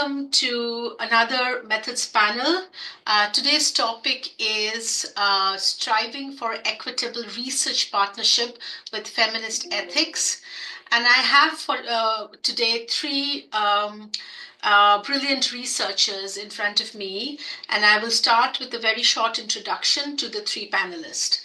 welcome to another methods panel. Today's topic is striving for equitable research partnership with feminist ethics. And I have for today three brilliant researchers in front of me, and I will start with a very short introduction to the three panelists.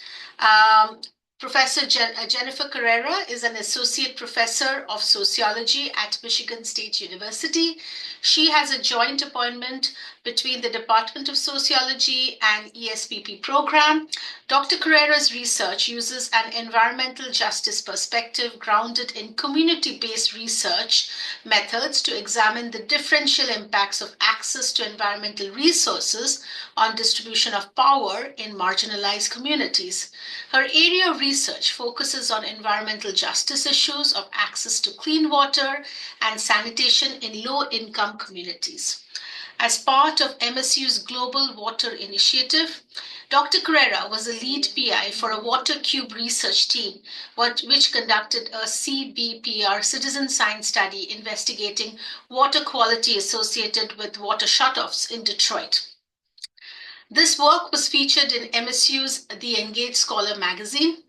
Professor Jennifer Carrera is an associate professor of sociology at Michigan State University. She has a joint appointment between the Department of Sociology and ESPP program. Dr. Carrera's research uses an environmental justice perspective grounded in community-based research methods to examine the differential impacts of access to environmental resources on distribution of power in marginalized communities. Her area of research focuses on environmental justice issues of access to clean water and sanitation in low-income communities. As part of MSU's Global Water Initiative, Dr. Carrera was a lead PI for a water cube research team, which conducted a CBPR citizen science study investigating water quality associated with water shutoffs in Detroit. This work was featured in MSU's The Engaged Scholar magazine.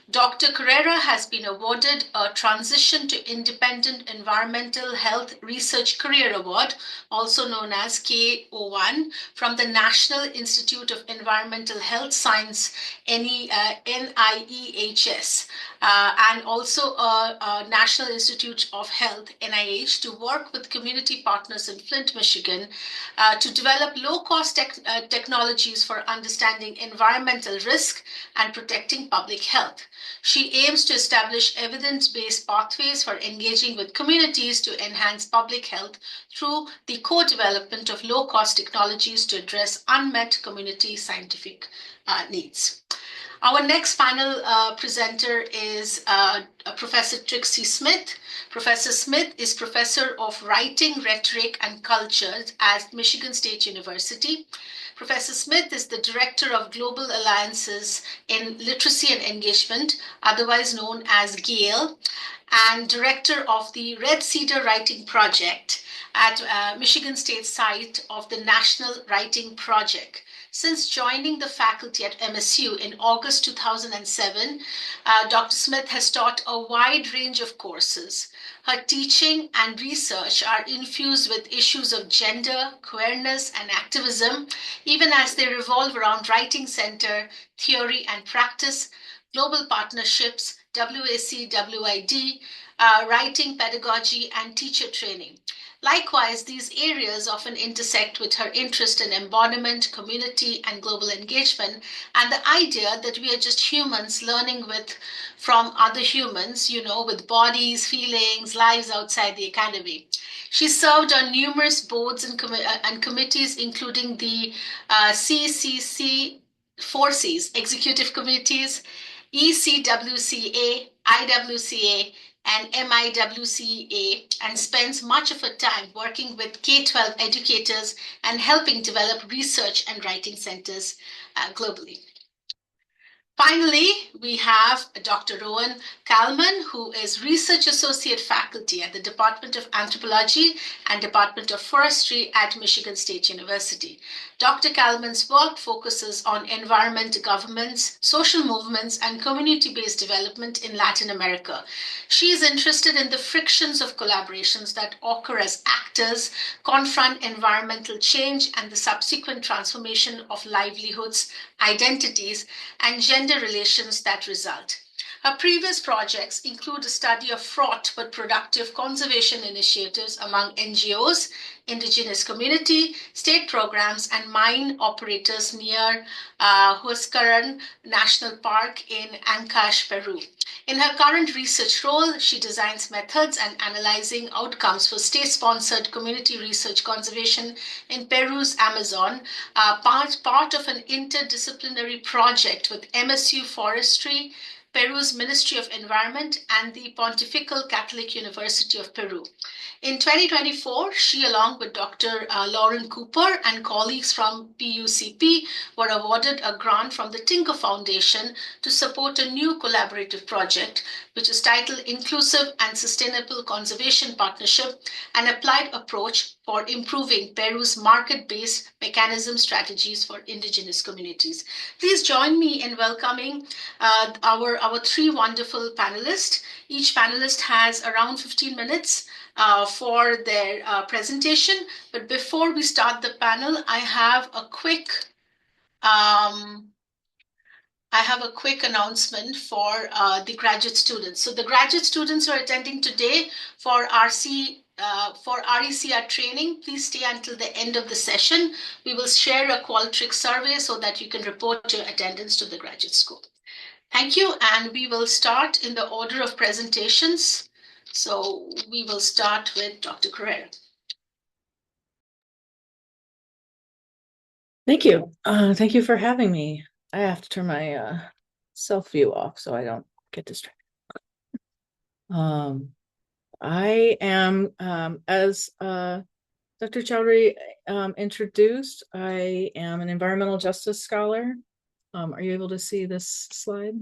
Dr. Carrera has been awarded a Transition to Independent Environmental Health Research Career Award, also known as KO1, from the National Institute of Environmental Health Science, NIEHS, and also a National Institute of Health, NIH, to work with community partners in Flint, Michigan, to develop low-cost technologies for understanding environmental risk and protecting public health. She aims to establish evidence-based pathways for engaging with communities to enhance public health through the co-development of low-cost technologies to address unmet community scientific needs. Our next panel presenter is Professor Trixie Smith. Professor Smith is Professor of Writing, Rhetoric, and Culture at Michigan State University. Professor Smith is the Director of Global Alliances in Literacy and Engagement, otherwise known as GALE, and Director of the Red Cedar Writing Project at Michigan State site of the National Writing Project. Since joining the faculty at MSU in August 2007, Dr. Smith has taught a wide range of courses. Her teaching and research are infused with issues of gender, queerness, and activism, even as they revolve around writing center, theory and practice, global partnerships, WAC, WID, writing pedagogy, and teacher training. Likewise, these areas often intersect with her interest in embodiment, community, and global engagement, and the idea that we are just humans learning from other humans, with bodies, feelings, lives outside the academy. She served on numerous boards and committees, including the CCC 4Cs, Executive Committees, ECWCA, IWCA, and MIWCA, and spends much of her time working with K-12 educators and helping develop research and writing centers globally. Finally, we have Dr. Rowenn Kalman, who is Research Associate Faculty at the Department of Anthropology and Department of Forestry at Michigan State University. Dr. Kalman's work focuses on environment governments, social movements, and community-based development in Latin America. She is interested in the frictions of collaborations that occur as actors confront environmental change and the subsequent transformation of livelihoods, identities, and gender relations that result. Her previous projects include a study of fraught but productive conservation initiatives among NGOs, indigenous community, state programs, and mine operators near Huascaran National Park in Ancash, Peru. In her current research role, she designs methods and analyzing outcomes for state-sponsored community research conservation in Peru's Amazon, part of an interdisciplinary project with MSU Forestry, Peru's Ministry of Environment, and the Pontifical Catholic University of Peru. In 2024, she, along with Dr. Lauren Cooper and colleagues from PUCP, were awarded a grant from the Tinker Foundation to support a new collaborative project, which is titled Inclusive and Sustainable Conservation Partnership, an Applied Approach for improving Peru's market-based mechanism strategies for indigenous communities. Please join me in welcoming our three wonderful panelists. Each panelist has around 15 minutes for their presentation. But before we start the panel, I have a quick announcement for the graduate students. So the graduate students who are attending today for RECR training, please stay until the end of the session. We will share a Qualtrics survey so that you can report your attendance to the graduate school. Thank you, and we will start in the order of presentations. So we will start with Dr. Carrera. Thank you. Thank you for having me. I have to turn my self-view off so I don't get distracted. I am, as Dr. Chowdhury introduced, I am an environmental justice scholar. Are you able to see this slide?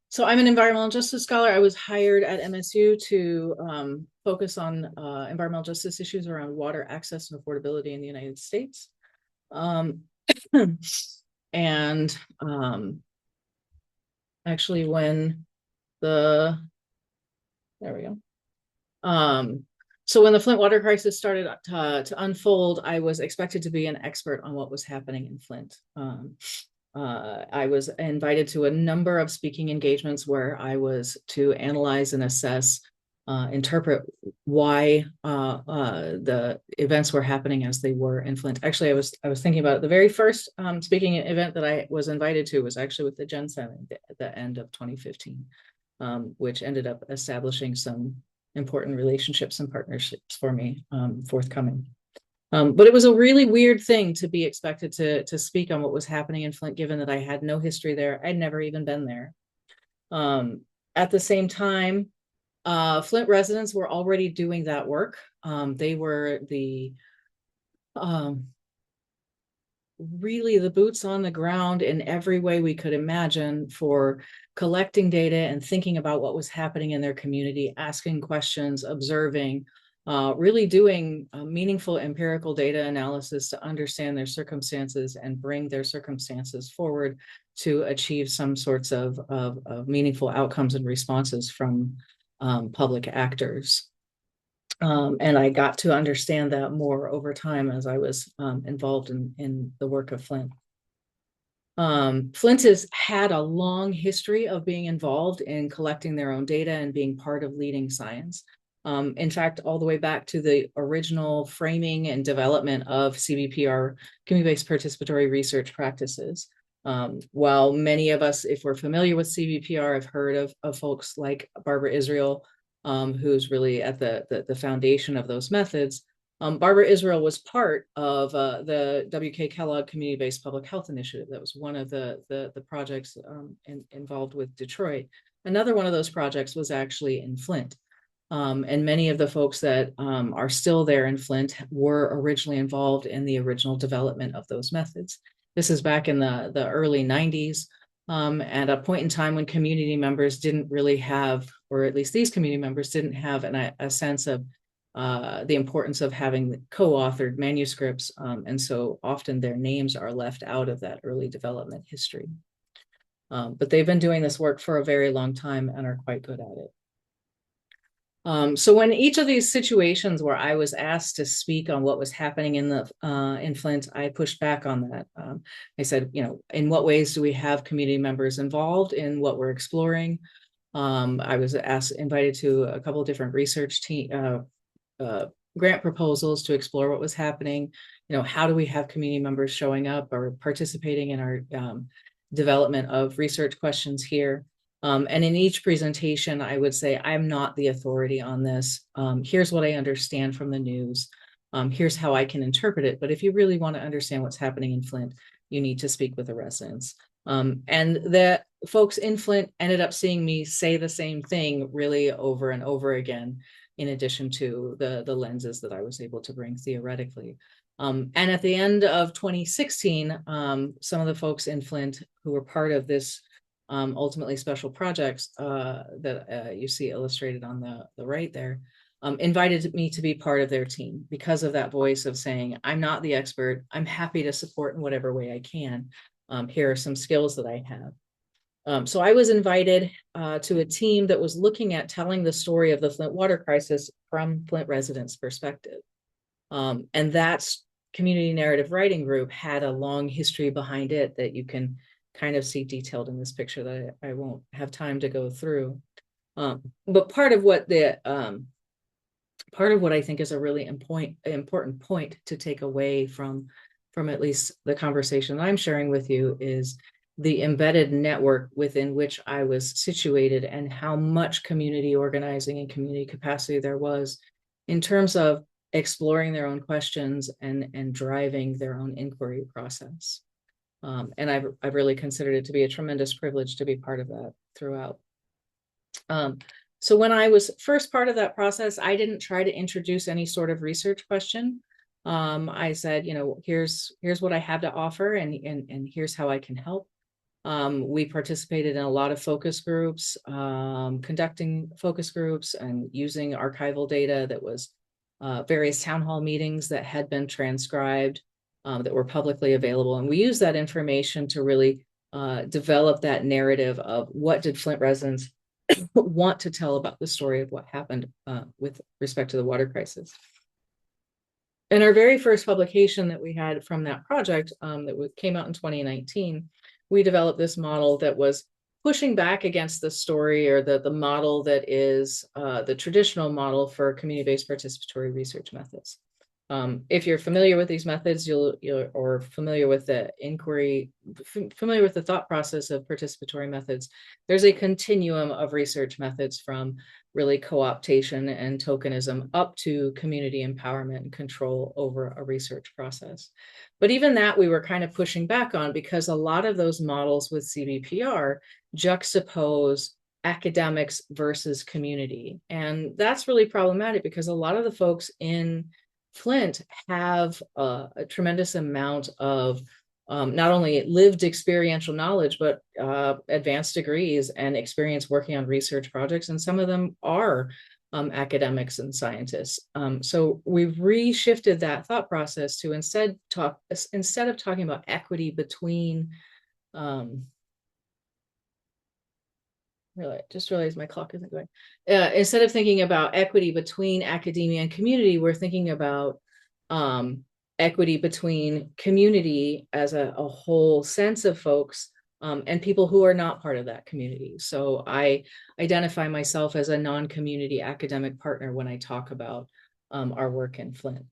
So I'm an environmental justice scholar. I was hired at MSU to focus on environmental justice issues around water access and affordability in the United States. And actually when there we go. So when the Flint water crisis started to unfold, I was expected to be an expert on what was happening in Flint. I was invited to a number of speaking engagements where I was to analyze and assess, interpret why the events were happening as they were in Flint. Actually, I was thinking about it. The very first speaking event that I was invited to was actually with the Gen 7 at the end of 2015, which ended up establishing some important relationships and partnerships for me forthcoming. But it was a really weird thing to be expected to speak on what was happening in Flint, given that I had no history there. I'd never even been there. At the same time, Flint residents were already doing that work. They were really the boots on the ground in every way we could imagine for collecting data and thinking about what was happening in their community, asking questions, observing, really doing meaningful empirical data analysis to understand their circumstances and bring their circumstances forward to achieve some sorts of meaningful outcomes and responses from public actors. And I got to understand that more over time as I was involved in the work of Flint. Flint has had a long history of being involved in collecting their own data and being part of leading science. In fact, all the way back to the original framing and development of CBPR, community-based participatory research practices. While many of us, if we're familiar with CBPR, have heard of folks like Barbara Israel, who's really at the foundation of those methods. Barbara Israel was part of the W.K. Kellogg Community-Based Public Health Initiative. That was one of the projects involved with Detroit. Another one of those projects was actually in Flint. And many of the folks that are still there in Flint were originally involved in the original development of those methods. This is back in the early 90s. At a point in time when community members didn't really have, or at least these community members didn't have a sense of the importance of having co-authored manuscripts. And so often their names are left out of that early development history. But they've been doing this work for a very long time and are quite good at it. So when each of these situations where I was asked to speak on what was happening in Flint, I pushed back on that. I said, in what ways do we have community members involved in what we're exploring? I was invited to a couple of different research grant proposals to explore what was happening. How do we have community members showing up or participating in our development of research questions here? And in each presentation, I would say, I'm not the authority on this. Here's what I understand from the news. Here's how I can interpret it. But if you really want to understand what's happening in Flint, you need to speak with the residents. And the folks in Flint ended up seeing me say the same thing really over and over again, in addition to the lenses that I was able to bring theoretically. And at the end of 2016, some of the folks in Flint who were part of this ultimately special projects that you see illustrated on the right there, invited me to be part of their team because of that voice of saying, I'm not the expert. I'm happy to support in whatever way I can. Here are some skills that I have. So I was invited to a team that was looking at telling the story of the Flint water crisis from Flint residents' perspective. And that's community narrative writing group had a long history behind it that you can kind of see detailed in this picture that I won't have time to go through. But part of what I think is a really important point to take away from at least the conversation that I'm sharing with you is the embedded network within which I was situated and how much community organizing and community capacity there was in terms of exploring their own questions and driving their own inquiry process. And I've really considered it to be a tremendous privilege to be part of that throughout. So when I was first part of that process, I didn't try to introduce any sort of research question. I said, here's what I have to offer, and here's how I can help. We participated in a lot of focus groups, conducting focus groups and using archival data that was various town hall meetings that had been transcribed, that were publicly available. And we used that information to really develop that narrative of what did Flint residents want to tell about the story of what happened with respect to the water crisis. In our very first publication that we had from that project that came out in 2019, we developed this model that was pushing back against the story or the model that is the traditional model for community-based participatory research methods. If you're familiar with these methods, or familiar with the inquiry, familiar with the thought process of participatory methods, there's a continuum of research methods from really co-optation and tokenism up to community empowerment and control over a research process. But even that we were kind of pushing back on because a lot of those models with CBPR juxtapose academics versus community. And that's really problematic because a lot of the folks in Flint have a tremendous amount of not only lived experiential knowledge, but advanced degrees and experience working on research projects. And some of them are academics and scientists. So we've reshifted that thought process to instead of talking about equity between just realized my clock isn't going. Instead of thinking about equity between academia and community, we're thinking about equity between community as a whole sense of folks and people who are not part of that community. So I identify myself as a non-community academic partner when I talk about our work in Flint.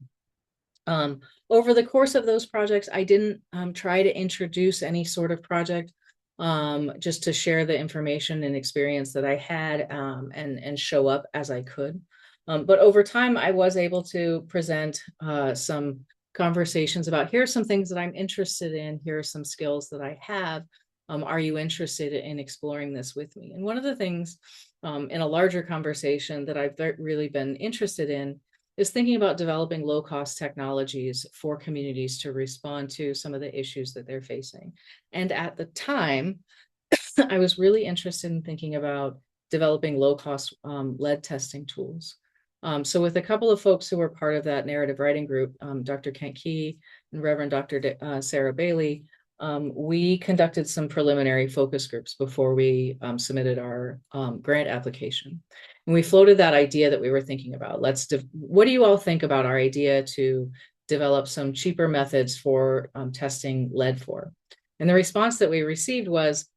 Over the course of those projects, I didn't try to introduce any sort of project just to share the information and experience that I had and show up as I could. But over time, I was able to present some conversations about here are some things that I'm interested in. Here are some skills that I have. Are you interested in exploring this with me? And one of the things in a larger conversation that I've really been interested in is thinking about developing low-cost technologies for communities to respond to some of the issues that they're facing. And at the time, I was really interested in thinking about developing low-cost lead testing tools. So with a couple of folks who were part of that narrative writing group, Dr. Kent Key and Reverend Dr. Sarah Bailey, we conducted some preliminary focus groups before we submitted our grant application. And we floated that idea that we were thinking about. What do you all think about our idea to develop some cheaper methods for testing lead for? And the response that we received was,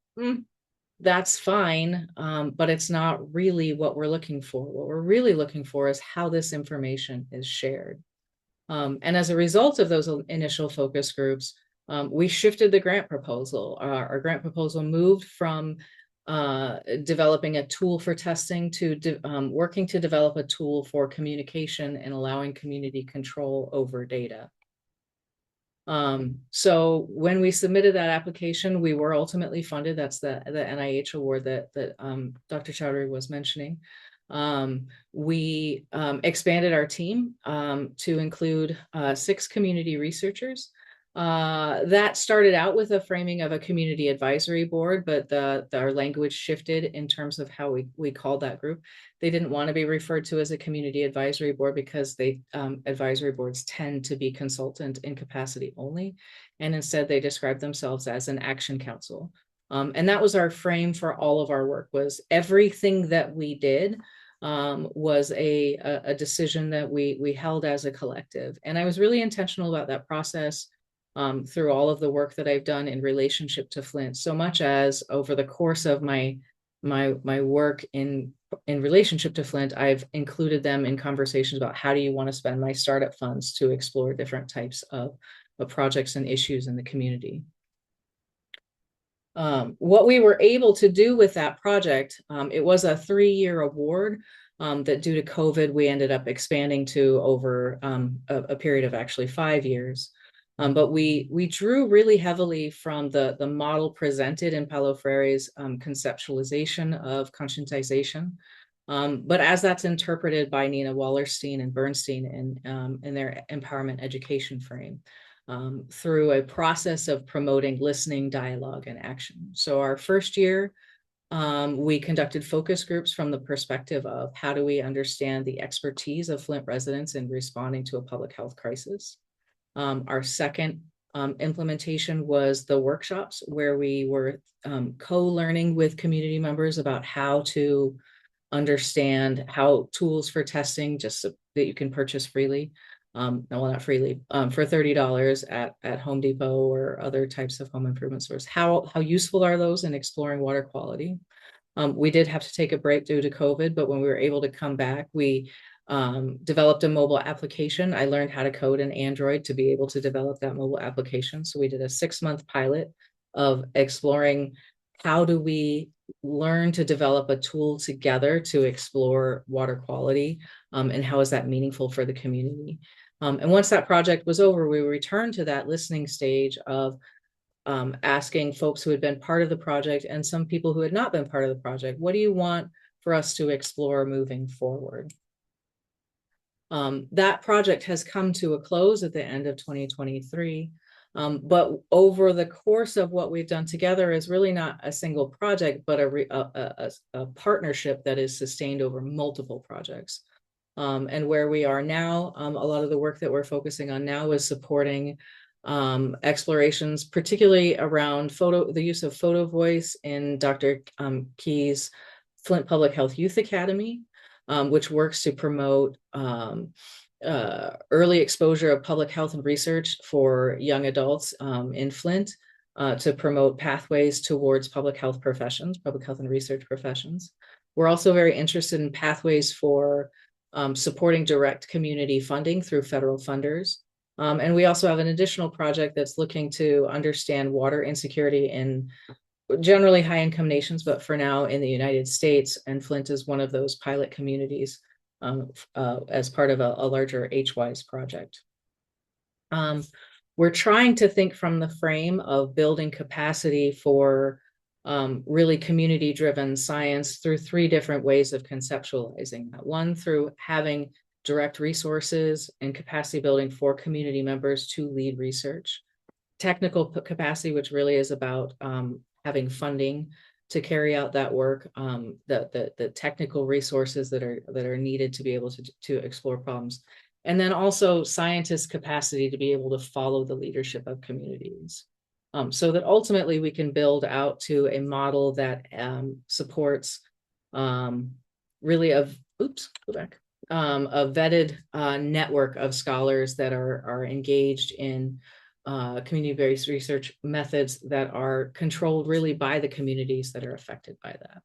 that's fine, but it's not really what we're looking for. What we're really looking for is how this information is shared. And as a result of those initial focus groups, we shifted the grant proposal. Our grant proposal moved from developing a tool for testing to working to develop a tool for communication and allowing community control over data. So when we submitted that application, we were ultimately funded. That's the NIH award that Dr. Chowdhury was mentioning. We expanded our team to include 6 community researchers. That started out with a framing of a community advisory board, but our language shifted in terms of how we called that group. They didn't want to be referred to as a community advisory board because advisory boards tend to be consultant in capacity only, and instead they described themselves as an action council. And that was our frame for all of our work, was everything that we did was a decision that we held as a collective. And I was really intentional about that process through all of the work that I've done in relationship to Flint, so much as over the course of my work in relationship to Flint, I've included them in conversations about how do you want to spend my startup funds to explore different types of projects and issues in the community. What we were able to do with that project, it was a 3-year award that due to COVID, we ended up expanding to over a period of actually 5 years. But we drew really heavily from the model presented in Paulo Freire's conceptualization of conscientization. But as that's interpreted by Nina Wallerstein and Bernstein in their empowerment education frame, through a process of promoting listening, dialogue, and action. So our first year, we conducted focus groups from the perspective of how do we understand the expertise of Flint residents in responding to a public health crisis. Our second implementation was the workshops, where we were co-learning with community members about how to understand how tools for testing, just so that you can purchase freely, no, well, not freely, for $30 at Home Depot or other types of home improvement stores. How useful are those in exploring water quality? We did have to take a break due to COVID, but when we were able to come back, we developed a mobile application. I learned how to code in Android to be able to develop that mobile application. So we did a 6-month pilot of exploring how do we learn to develop a tool together to explore water quality, and how is that meaningful for the community. And once that project was over, we returned to that listening stage of asking folks who had been part of the project and some people who had not been part of the project, what do you want for us to explore moving forward? That project has come to a close at the end of 2023. But over the course of what we've done together is really not a single project, but a partnership that is sustained over multiple projects. And where we are now, a lot of the work that we're focusing on now is supporting explorations, particularly around the use of photo voice in Dr. Key's Flint Public Health Youth Academy, which works to promote early exposure of public health and research for young adults in Flint, to promote pathways towards public health and research professions. We're also very interested in pathways for supporting direct community funding through federal funders. And we also have an additional project that's looking to understand water insecurity in generally high-income nations, but for now in the United States, and Flint is one of those pilot communities as part of a larger HWISE project. We're trying to think from the frame of building capacity for really community-driven science through 3 different ways of conceptualizing that. One, through having direct resources and capacity building for community members to lead research. Technical capacity, which really is about having funding to carry out that work, the technical resources that are needed to be able to explore problems. And then also scientists' capacity to be able to follow the leadership of communities. So that ultimately we can build out to a model that supports really a vetted network of scholars that are engaged in community-based research methods that are controlled really by the communities that are affected by that.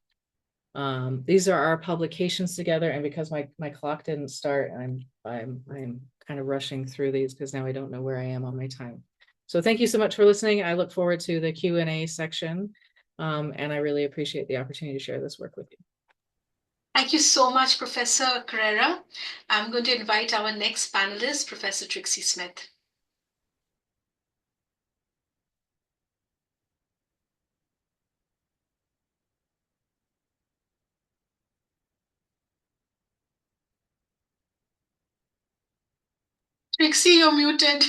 These are our publications together, and because my clock didn't start, I'm kind of rushing through these because now I don't know where I am on my time. So thank you so much for listening. I look forward to the Q&A section, and I really appreciate the opportunity to share this work with you. Thank you so much, Professor Carrera. I'm going to invite our next panelist, Professor Trixie Smith. Trixie, you're muted.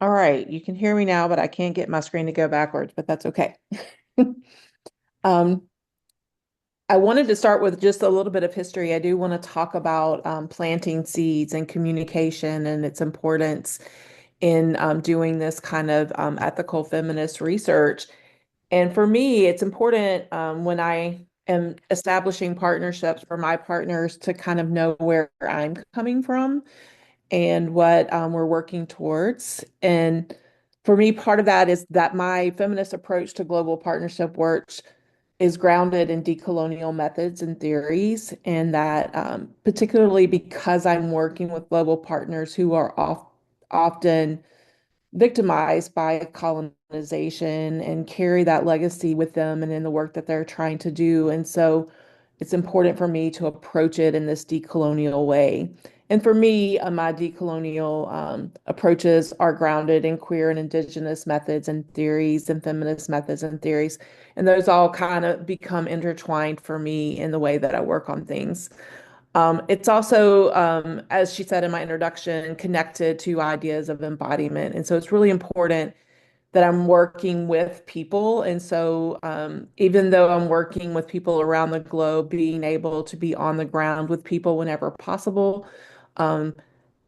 All right, you can hear me now, but I can't get my screen to go backwards, but that's okay. Um, I wanted to start with just a little bit of history. I do want to talk about planting seeds and communication and its importance in doing this kind of ethical feminist research. And for me, it's important when I am establishing partnerships for my partners to kind of know where I'm coming from and what we're working towards. And for me, part of that is that my feminist approach to global partnership work is grounded in decolonial methods and theories, and that particularly because I'm working with global partners who are often victimized by colonization and carry that legacy with them and in the work that they're trying to do. And so it's important for me to approach it in this decolonial way. And for me, my decolonial approaches are grounded in queer and indigenous methods and theories and feminist methods and theories. And those all kind of become intertwined for me in the way that I work on things. It's also, as she said in my introduction, connected to ideas of embodiment. And so it's really important that I'm working with people. And so even though I'm working with people around the globe, being able to be on the ground with people whenever possible, um,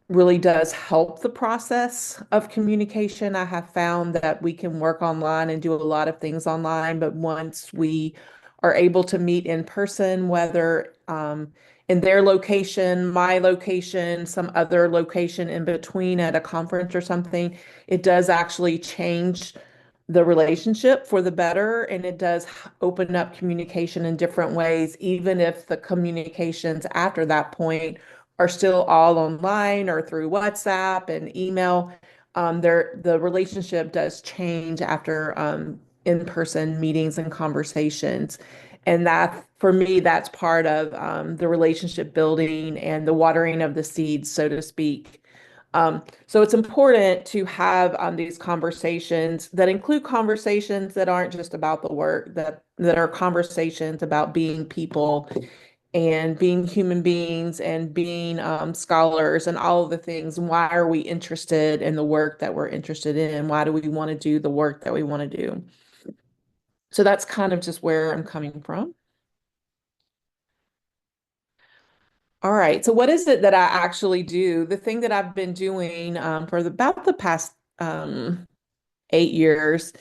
really does help the process of communication. I have found that we can work online and do a lot of things online, but once we are able to meet in person, whether in their location, my location, some other location in between at a conference or something, it does actually change the relationship for the better, and it does open up communication in different ways, even if the communications after that point are still all online or through WhatsApp and email. The relationship does change after in-person meetings and conversations. And that, for me, that's part of the relationship building and the watering of the seeds, so to speak. So it's important to have these conversations that include conversations that aren't just about the work, that are conversations about being people and being human beings and being scholars and all of the things. Why are we interested in the work that we're interested in? Why do we want to do the work that we want to do? So that's kind of just where I'm coming from. All right. So what is it that I actually do? The thing that I've been doing for about the past 8 years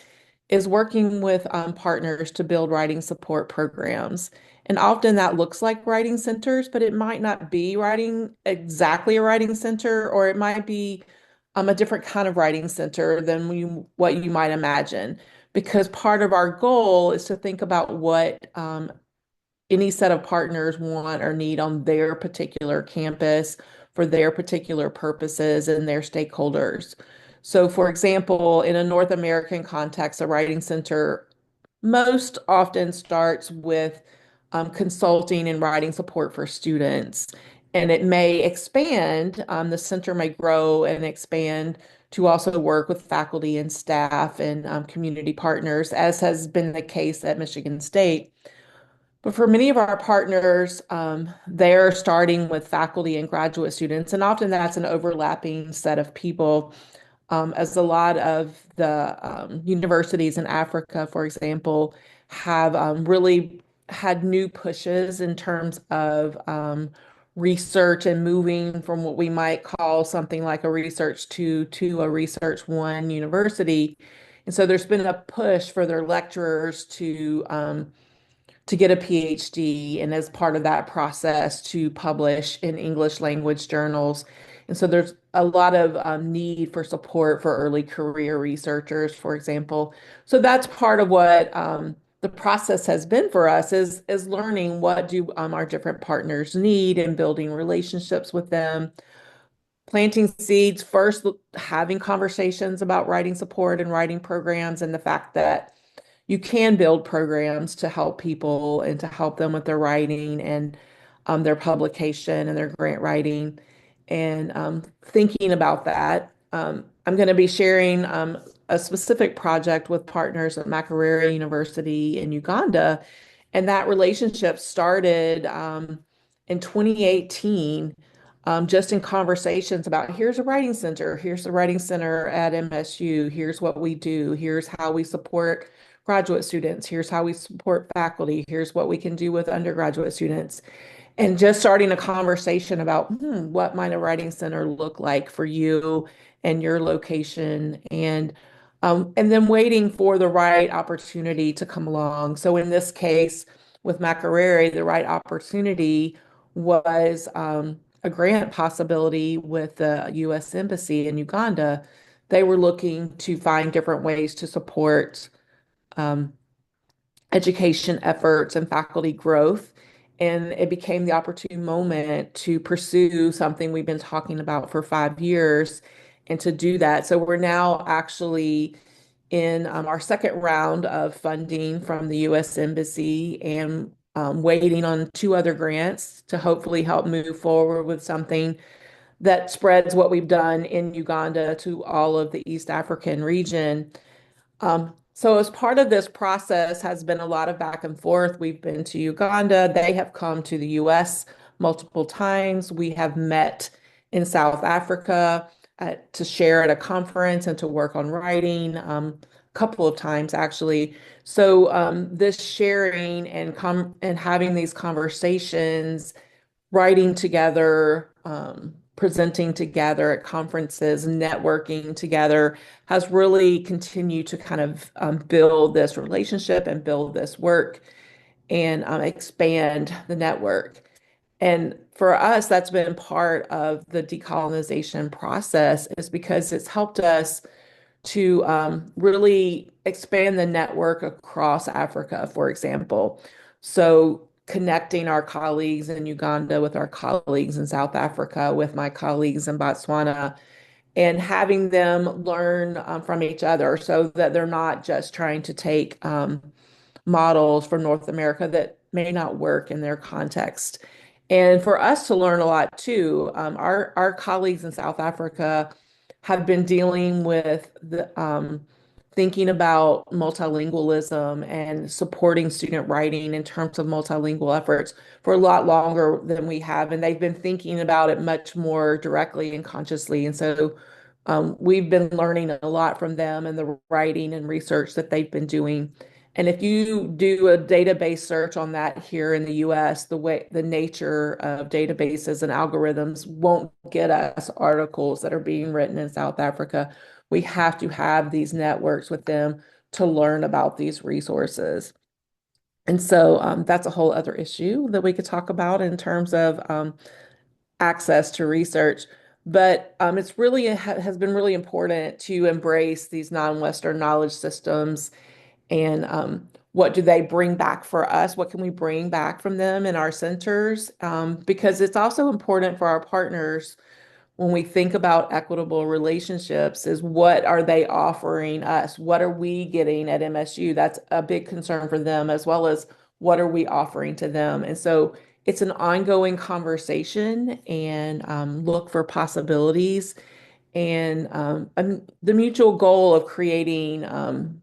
is working with partners to build writing support programs. And often that looks like writing centers, but it might not be writing exactly a writing center, or it might be a different kind of writing center than what you might imagine. Because part of our goal is to think about what any set of partners want or need on their particular campus for their particular purposes and their stakeholders. So, for example, in a North American context, a writing center most often starts with consulting and writing support for students. And it may expand, the center may grow and expand to also work with faculty and staff and community partners, as has been the case at Michigan State. But for many of our partners, they're starting with faculty and graduate students, and often that's an overlapping set of people, as a lot of the universities in Africa, for example, have really had new pushes in terms of research and moving from what we might call something like a research two to a research one university. And so there's been a push for their lecturers to get a PhD, and as part of that process to publish in English language journals. And so there's a lot of need for support for early career researchers, for example. So that's part of what the process has been for us is learning what do our different partners need and building relationships with them, planting seeds first, having conversations about writing support and writing programs, and the fact that you can build programs to help people and to help them with their writing and their publication and their grant writing. And thinking about that, I'm going to be sharing a specific project with partners at Carrera University in Uganda. And that relationship started in 2018. just in conversations about here's a writing center, here's the writing center at MSU, here's what we do, here's how we support graduate students, here's how we support faculty, here's what we can do with undergraduate students. And just starting a conversation about what might a writing center look like for you and your location, and then waiting for the right opportunity to come along. So in this case, with Makerere, the right opportunity was a grant possibility with the U.S. Embassy in Uganda. They were looking to find different ways to support um, education efforts and faculty growth. And it became the opportune moment to pursue something we've been talking about for 5 years and to do that. So we're now actually in our second round of funding from the U.S. Embassy and waiting on two other grants to hopefully help move forward with something that spreads what we've done in Uganda to all of the East African region. So as part of this process has been a lot of back and forth. We've been to Uganda. They have come to the US multiple times. We have met in South Africa to share at a conference and to work on writing a couple of times actually. So this sharing and having these conversations, writing together, presenting together at conferences, networking together has really continued to kind of build this relationship and build this work and expand the network. And for us, that's been part of the decolonization process, is because it's helped us to really expand the network across Africa, for example. So connecting our colleagues in Uganda with our colleagues in South Africa, with my colleagues in Botswana, and having them learn from each other so that they're not just trying to take models from North America that may not work in their context. And for us to learn a lot too, our colleagues in South Africa have been dealing with the thinking about multilingualism and supporting student writing in terms of multilingual efforts for a lot longer than we have. And they've been thinking about it much more directly and consciously. And so we've been learning a lot from them and the writing and research that they've been doing. And if you do a database search on that here in the US, the nature of databases and algorithms won't get us articles that are being written in South Africa. We have to have these networks with them to learn about these resources. And so that's a whole other issue that we could talk about in terms of access to research. But it's really has been really important to embrace these non-Western knowledge systems and what do they bring back for us? What can we bring back from them in our centers? Because it's also important for our partners when we think about equitable relationships is what are they offering us? What are we getting at MSU? That's a big concern for them, as well as what are we offering to them? And so it's an ongoing conversation and look for possibilities and the mutual goal of creating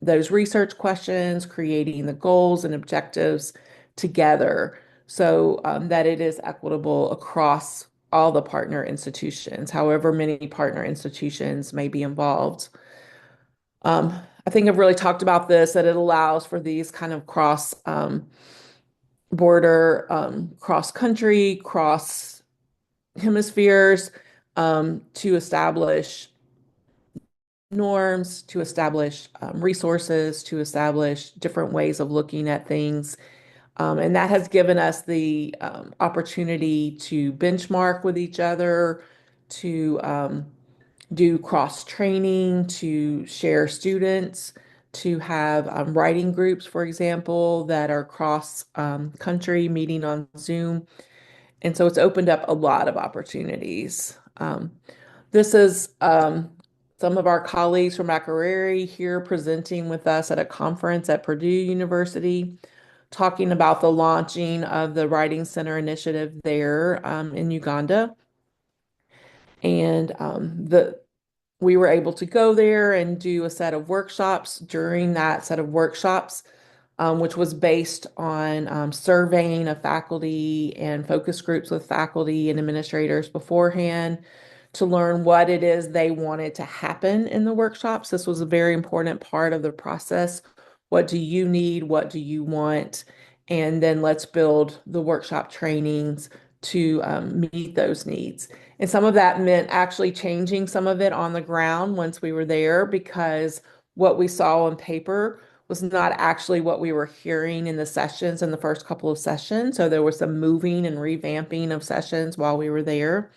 those research questions, creating the goals and objectives together so that it is equitable across all the partner institutions, however many partner institutions may be involved. I think I've really talked about this, that it allows for these kind of cross border, cross country, cross hemispheres to establish norms, to establish resources, to establish different ways of looking at things. And that has given us the opportunity to benchmark with each other, to do cross training, to share students, to have writing groups, for example, that are cross country meeting on Zoom. And so it's opened up a lot of opportunities. This is some of our colleagues from Makerere here presenting with us at a conference at Purdue University, talking about the launching of the Writing Center initiative there in Uganda. And we were able to go there and do a set of workshops. During that set of workshops, which was based on surveying of faculty and focus groups with faculty and administrators beforehand to learn what it is they wanted to happen in the workshops. This was a very important part of the process. What do you need? What do you want? And then let's build the workshop trainings to meet those needs. And some of that meant actually changing some of it on the ground once we were there, because what we saw on paper was not actually what we were hearing in the sessions in the first couple of sessions. So there was some moving and revamping of sessions while we were there.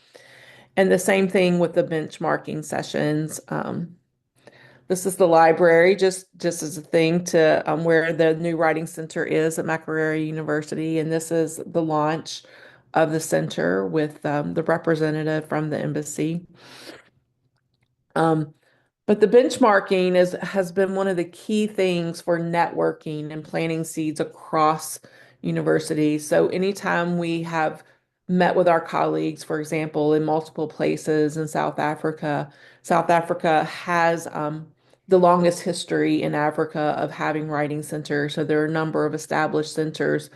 And the same thing with the benchmarking sessions. This is the library, just as a thing to where the new writing center is at Carrera University. And this is the launch of the center with the representative from the embassy. But the benchmarking has been one of the key things for networking and planting seeds across universities. So anytime we have met with our colleagues, for example, in multiple places in South Africa has the longest history in Africa of having writing centers. So there are a number of established centers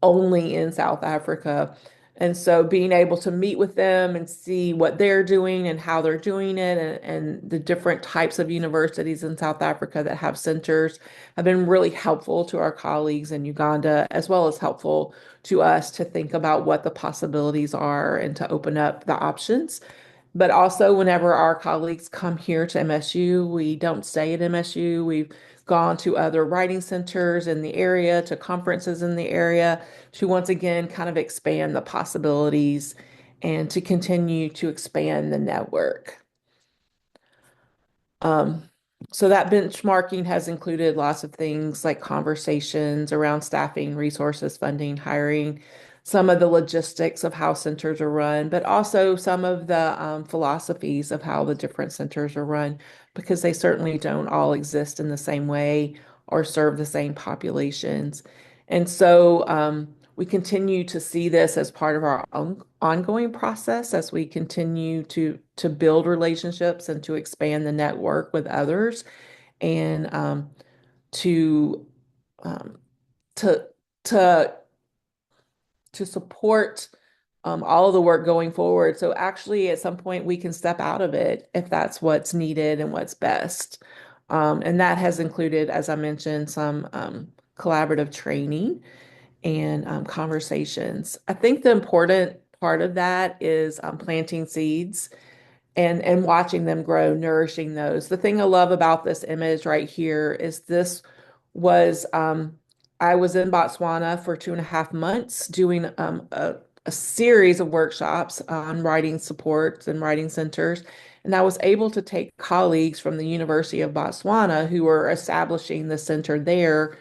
only in South Africa. And so being able to meet with them and see what they're doing and how they're doing it, and the different types of universities in South Africa that have centers have been really helpful to our colleagues in Uganda, as well as helpful to us to think about what the possibilities are and to open up the options. But also, whenever our colleagues come here to MSU, we don't stay at MSU. We've gone to other writing centers in the area, to conferences in the area, to once again kind of expand the possibilities and to continue to expand the network. Um, so that benchmarking has included lots of things like conversations around staffing, resources, funding, hiring, some of the logistics of how centers are run, but also some of the philosophies of how the different centers are run, because they certainly don't all exist in the same way or serve the same populations. And so we continue to see this as part of our own ongoing process as we continue to build relationships and to expand the network with others, and to um, to to to support all of the work going forward. So actually, at some point, we can step out of it if that's what's needed and what's best. And that has included, as I mentioned, some collaborative training and conversations. I think the important part of that is planting seeds and watching them grow, nourishing those. The thing I love about this image right here is this was I was in Botswana for 2.5 months doing a series of workshops on writing supports and writing centers. And I was able to take colleagues from the University of Botswana who were establishing the center there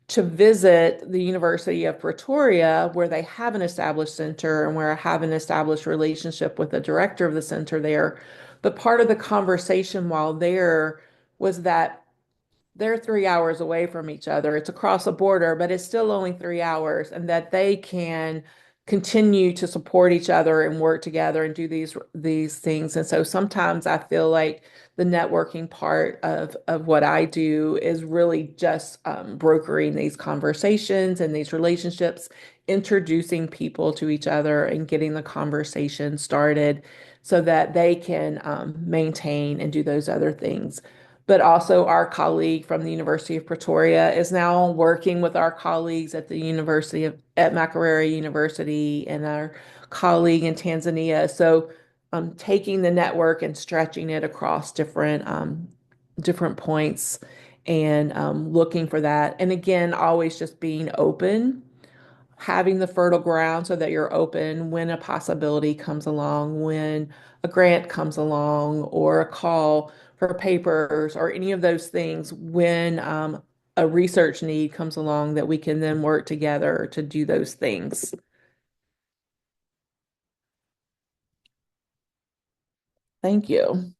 to visit the University of Pretoria, where they have an established center and where I have an established relationship with the director of the center there. But part of the conversation while there was that they're 3 hours away from each other. It's across a border, but it's still only 3 hours, and that they can continue to support each other and work together and do these things. And so sometimes I feel like the networking part of what I do is really just brokering these conversations and these relationships, introducing people to each other and getting the conversation started so that they can maintain and do those other things. But also, our colleague from the University of Pretoria is now working with our colleagues at the University of at Makerere University, and our colleague in Tanzania. So taking the network and stretching it across different points, and looking for that. And again, always just being open, having the fertile ground so that you're open when a possibility comes along, when a grant comes along, or a call for papers, or any of those things, when a research need comes along, that we can then work together to do those things. Thank you.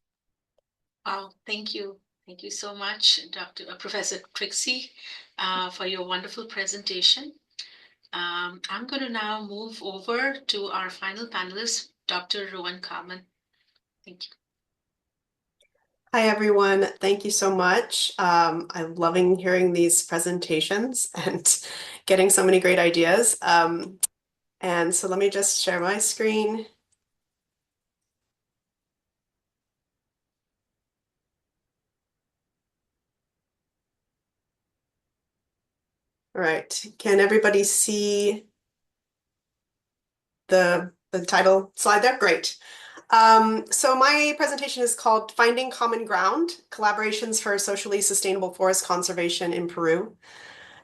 Oh, thank you. Thank you so much, Professor Trixie, for your wonderful presentation. I'm going to now move over to our final panelist, Dr. Rowenn Kalman. Thank you. Hi, everyone. Thank you so much. I'm loving hearing these presentations and getting so many great ideas. And so let me just share my screen. All right. Can everybody see the title slide there? Great. So my presentation is called Finding Common Ground, Collaborations for Socially Sustainable Forest Conservation in Peru.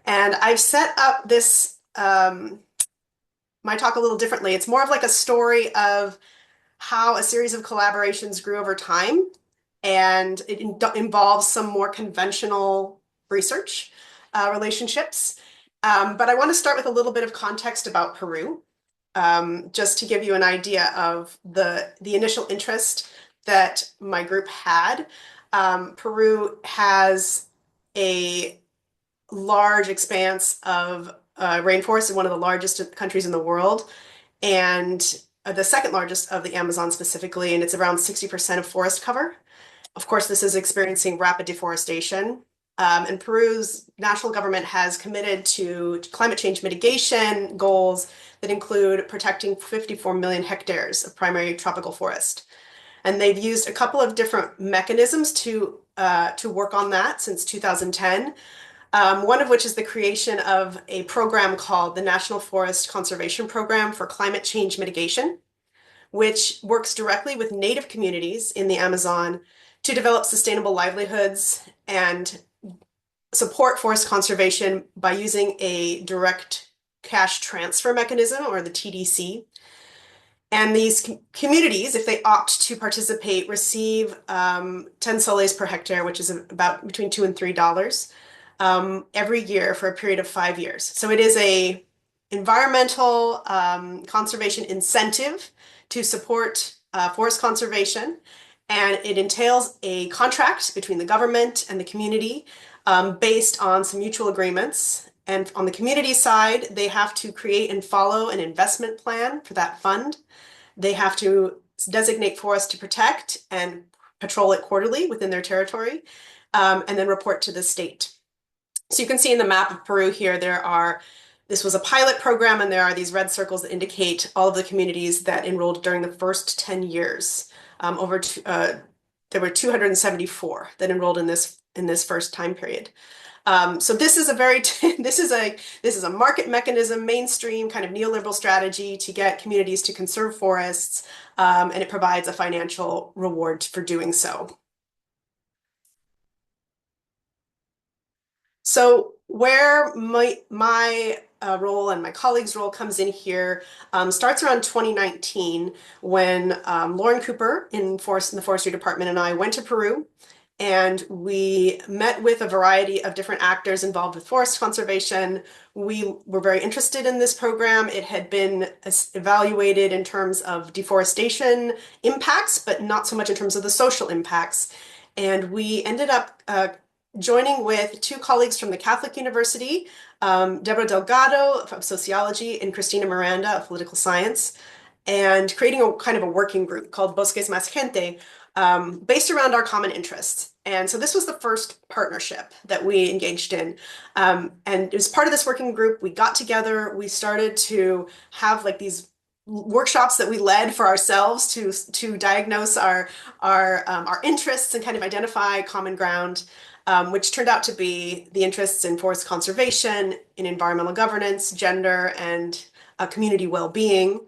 And I've set up this my talk a little differently. It's more of like a story of how a series of collaborations grew over time, and it involves some more conventional research relationships. But I want to start with a little bit of context about Peru, just to give you an idea of the initial interest that my group had. Peru has a large expanse of rainforest, one of the largest countries in the world, and the second largest of the Amazon specifically, and it's around 60% of forest cover. Of course, this is experiencing rapid deforestation. And Peru's national government has committed to climate change mitigation goals that include protecting 54 million hectares of primary tropical forest. And they've used a couple of different mechanisms to work on that since 2010. One of which is the creation of a program called the National Forest Conservation Program for Climate Change Mitigation, which works directly with native communities in the Amazon to develop sustainable livelihoods and support forest conservation by using a direct cash transfer mechanism, or the TDC. And these communities, if they opt to participate, receive 10 soles per hectare, which is about between $2 and $3 every year for a period of 5 years. So it is a environmental conservation incentive to support forest conservation, and it entails a contract between the government and the community based on some mutual agreements. And on the community side, they have to create and follow an investment plan for that fund. They have to designate forests to protect and patrol it quarterly within their territory, and then report to the state. So you can see in the map of Peru here, this was a pilot program, and there are these red circles that indicate all of the communities that enrolled during the first 10 years. There were 274 that enrolled in this first time period. So this is this is a market mechanism, mainstream kind of neoliberal strategy to get communities to conserve forests, and it provides a financial reward for doing so. So where my role and my colleagues' role comes in here starts around 2019, when Lauren Cooper in the Forestry Department and I went to Peru, and we met with a variety of different actors involved with forest conservation. We were very interested in this program. It had been evaluated in terms of deforestation impacts, but not so much in terms of the social impacts. And we ended up joining with two colleagues from the Catholic University, Deborah Delgado of Sociology and Cristina Miranda of Political Science, and creating a kind of a working group called Bosques Más Gente, based around our common interests. And so this was the first partnership that we engaged in. And as part of this working group, we got together, we started to have like these workshops that we led for ourselves to diagnose our interests and kind of identify common ground, which turned out to be the interests in forest conservation, in environmental governance, gender, and community well-being.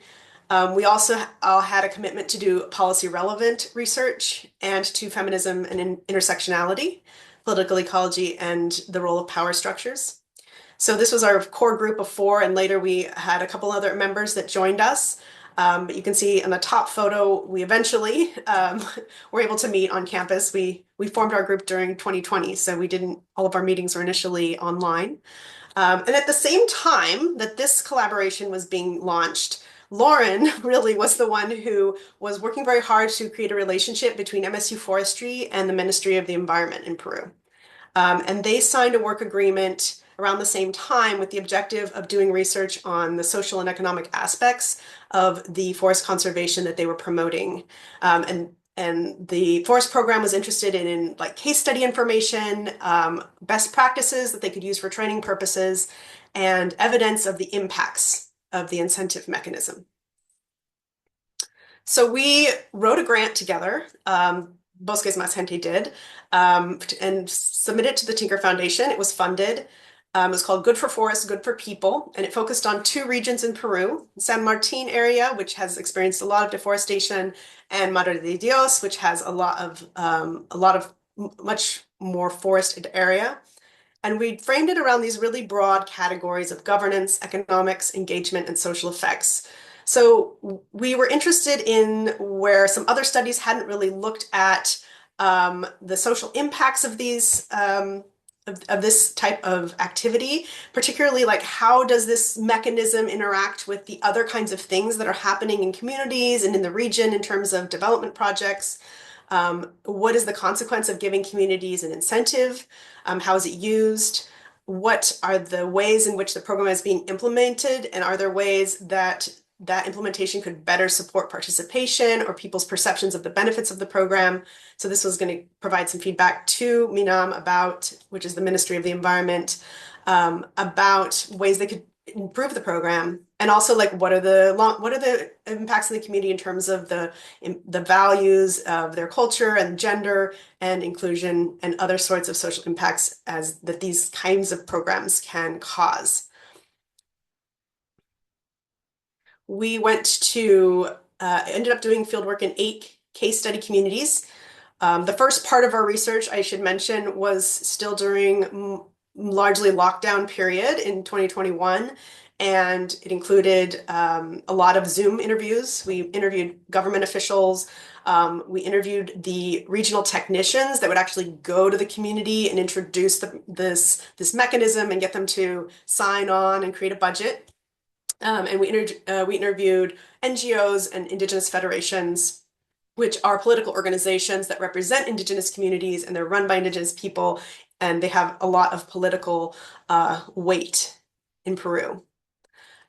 We also all had a commitment to do policy relevant research and to feminism and intersectionality, political ecology, and the role of power structures. So this was our core group of 4, and later we had a couple other members that joined us. But you can see in the top photo, we eventually were able to meet on campus. We formed our group during 2020, so all of our meetings were initially online. And at the same time that this collaboration was being launched, Lauren really was the one who was working very hard to create a relationship between MSU Forestry and the Ministry of the Environment in Peru. And they signed a work agreement around the same time with the objective of doing research on the social and economic aspects of the forest conservation that they were promoting. And And the forest program was interested in like case study information, best practices that they could use for training purposes, and evidence of the impacts of the incentive mechanism. So we wrote a grant together, Bosques Más Gente did, and submitted it to the Tinker Foundation. It was funded. It was called Good for Forests, Good for People, and it focused on 2 regions in Peru, San Martin area, which has experienced a lot of deforestation, and Madre de Dios, which has a lot of much more forested area. And we framed it around these really broad categories of governance, economics, engagement, and social effects. So we were interested in where some other studies hadn't really looked at the social impacts of these of this type of activity, particularly like how does this mechanism interact with the other kinds of things that are happening in communities and in the region in terms of development projects. What is the consequence of giving communities an incentive? How is it used? What are the ways in which the program is being implemented? And are there ways that that implementation could better support participation or people's perceptions of the benefits of the program? So this was going to provide some feedback to MINAM about, which is the Ministry of the Environment, about ways they could improve the program, and also like what are the impacts in the community in terms of the values of their culture and gender and inclusion and other sorts of social impacts as that these kinds of programs can cause. We ended up doing fieldwork in 8 case study communities. The first part of our research, I should mention, was still during largely lockdown period in 2021. And it included a lot of Zoom interviews. We interviewed government officials. We interviewed the regional technicians that would actually go to the community and introduce this mechanism and get them to sign on and create a budget. And we interviewed NGOs and Indigenous federations, which are political organizations that represent Indigenous communities, and they're run by Indigenous people, and they have a lot of political weight in Peru.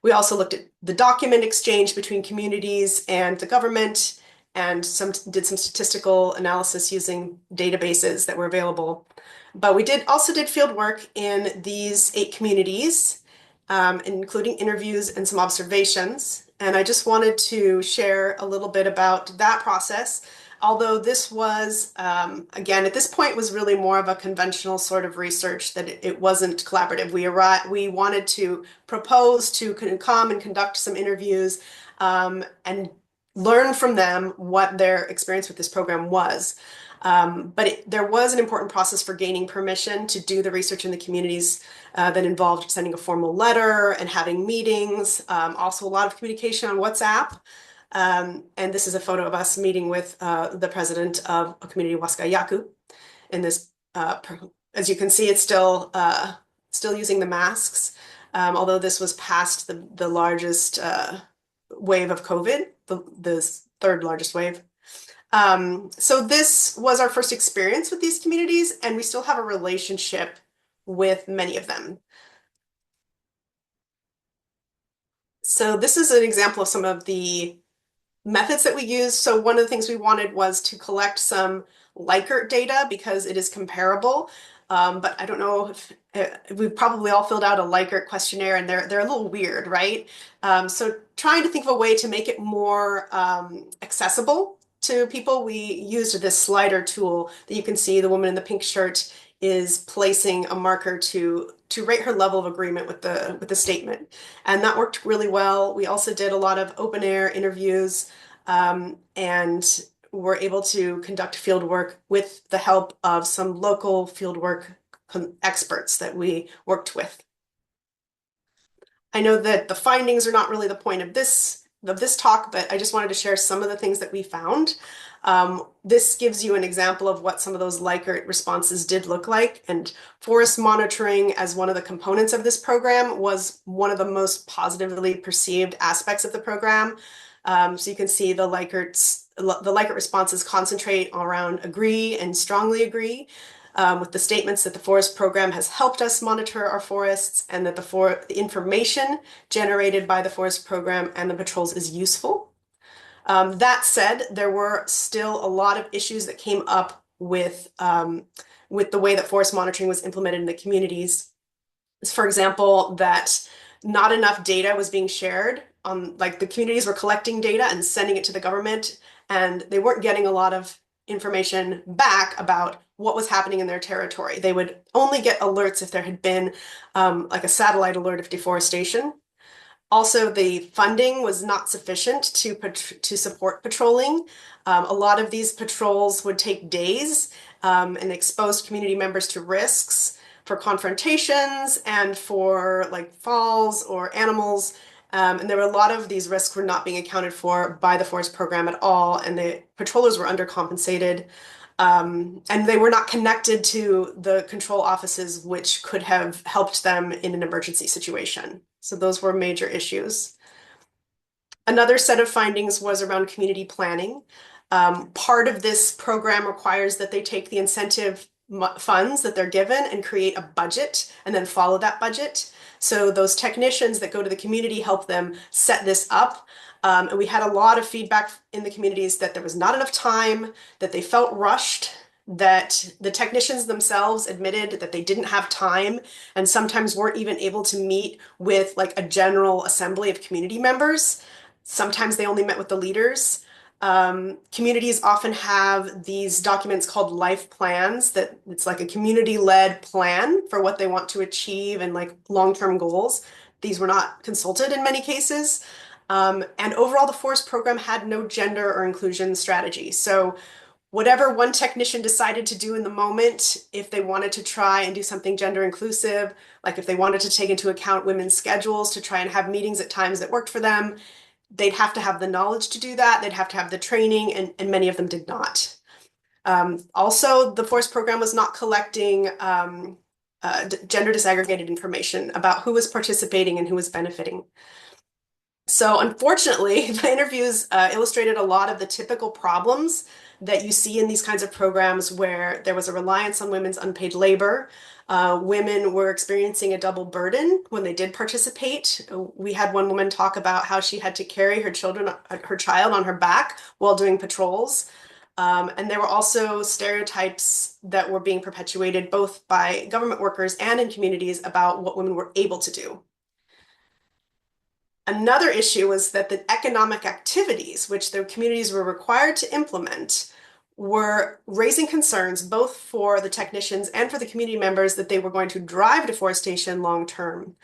We also looked at the document exchange between communities and the government, and did some statistical analysis using databases that were available. But we also did field work in these 8 communities, including interviews and some observations. And I just wanted to share a little bit about that process. Although this was, again, at this point was really more of a conventional sort of research, that it wasn't collaborative. We wanted to propose to come and conduct some interviews and learn from them what their experience with this program was. But there was an important process for gaining permission to do the research in the communities that involved sending a formal letter and having meetings, also a lot of communication on WhatsApp. And this is a photo of us meeting with the president of a community, Huascayacu. In this, as you can see, it's still using the masks, although this was past the largest wave of COVID, the 3rd largest wave. So this was our first experience with these communities, and we still have a relationship with many of them. So this is an example of some of the methods that we used. So one of the things we wanted was to collect some Likert data because it is comparable. But I don't know if we've probably all filled out a Likert questionnaire, and they're a little weird, right? So trying to think of a way to make it more accessible to people, we used this slider tool that you can see. The woman in the pink shirt is placing a marker to rate her level of agreement with the statement, and that worked really well. We also did a lot of open air interviews, and were able to conduct field work with the help of some local fieldwork experts that we worked with. I know that the findings are not really the point of this talk, but I just wanted to share some of the things that we found. This gives you an example of what some of those Likert responses did look like. And forest monitoring as one of the components of this program was one of the most positively perceived aspects of the program. So you can see the Likert responses concentrate around agree and strongly agree, with the statements that the forest program has helped us monitor our forests, and that the information generated by the forest program and the patrols is useful. That said, there were still a lot of issues that came up with the way that forest monitoring was implemented in the communities. For example, that not enough data was being shared on, like, the communities were collecting data and sending it to the government, and they weren't getting a lot of information back about what was happening in their territory. They would only get alerts if there had been like a satellite alert of deforestation. Also, the funding was not sufficient to support patrolling. A lot of these patrols would take days and exposed community members to risks for confrontations and for, like, falls or animals. And there were a lot of these risks were not being accounted for by the forest program at all, and the patrollers were undercompensated. And they were not connected to the control offices, which could have helped them in an emergency situation. So those were major issues. Another set of findings was around community planning. Part of this program requires that they take the incentive funds that they're given and create a budget and then follow that budget. So those technicians that go to the community help them set this up. And we had a lot of feedback in the communities that there was not enough time, that they felt rushed, that the technicians themselves admitted that they didn't have time and sometimes weren't even able to meet with, like, a general assembly of community members. Sometimes they only met with the leaders. Communities often have these documents called life plans, that it's like a community-led plan for what they want to achieve and, like, long-term goals. These were not consulted in many cases. And overall, the forest program had no gender or inclusion strategy. So whatever one technician decided to do in the moment, if they wanted to try and do something gender inclusive, like if they wanted to take into account women's schedules to try and have meetings at times that worked for them, they'd have to have the knowledge to do that. They'd have to have the training, and many of them did not. Also, the forest program was not collecting gender disaggregated information about who was participating and who was benefiting. So unfortunately, the interviews illustrated a lot of the typical problems that you see in these kinds of programs, where there was a reliance on women's unpaid labor. Women were experiencing a double burden when they did participate. We had one woman talk about how she had to carry her child on her back while doing patrols. And there were also stereotypes that were being perpetuated both by government workers and in communities about what women were able to do. Another issue was that the economic activities which the communities were required to implement were raising concerns both for the technicians and for the community members that they were going to drive deforestation long term.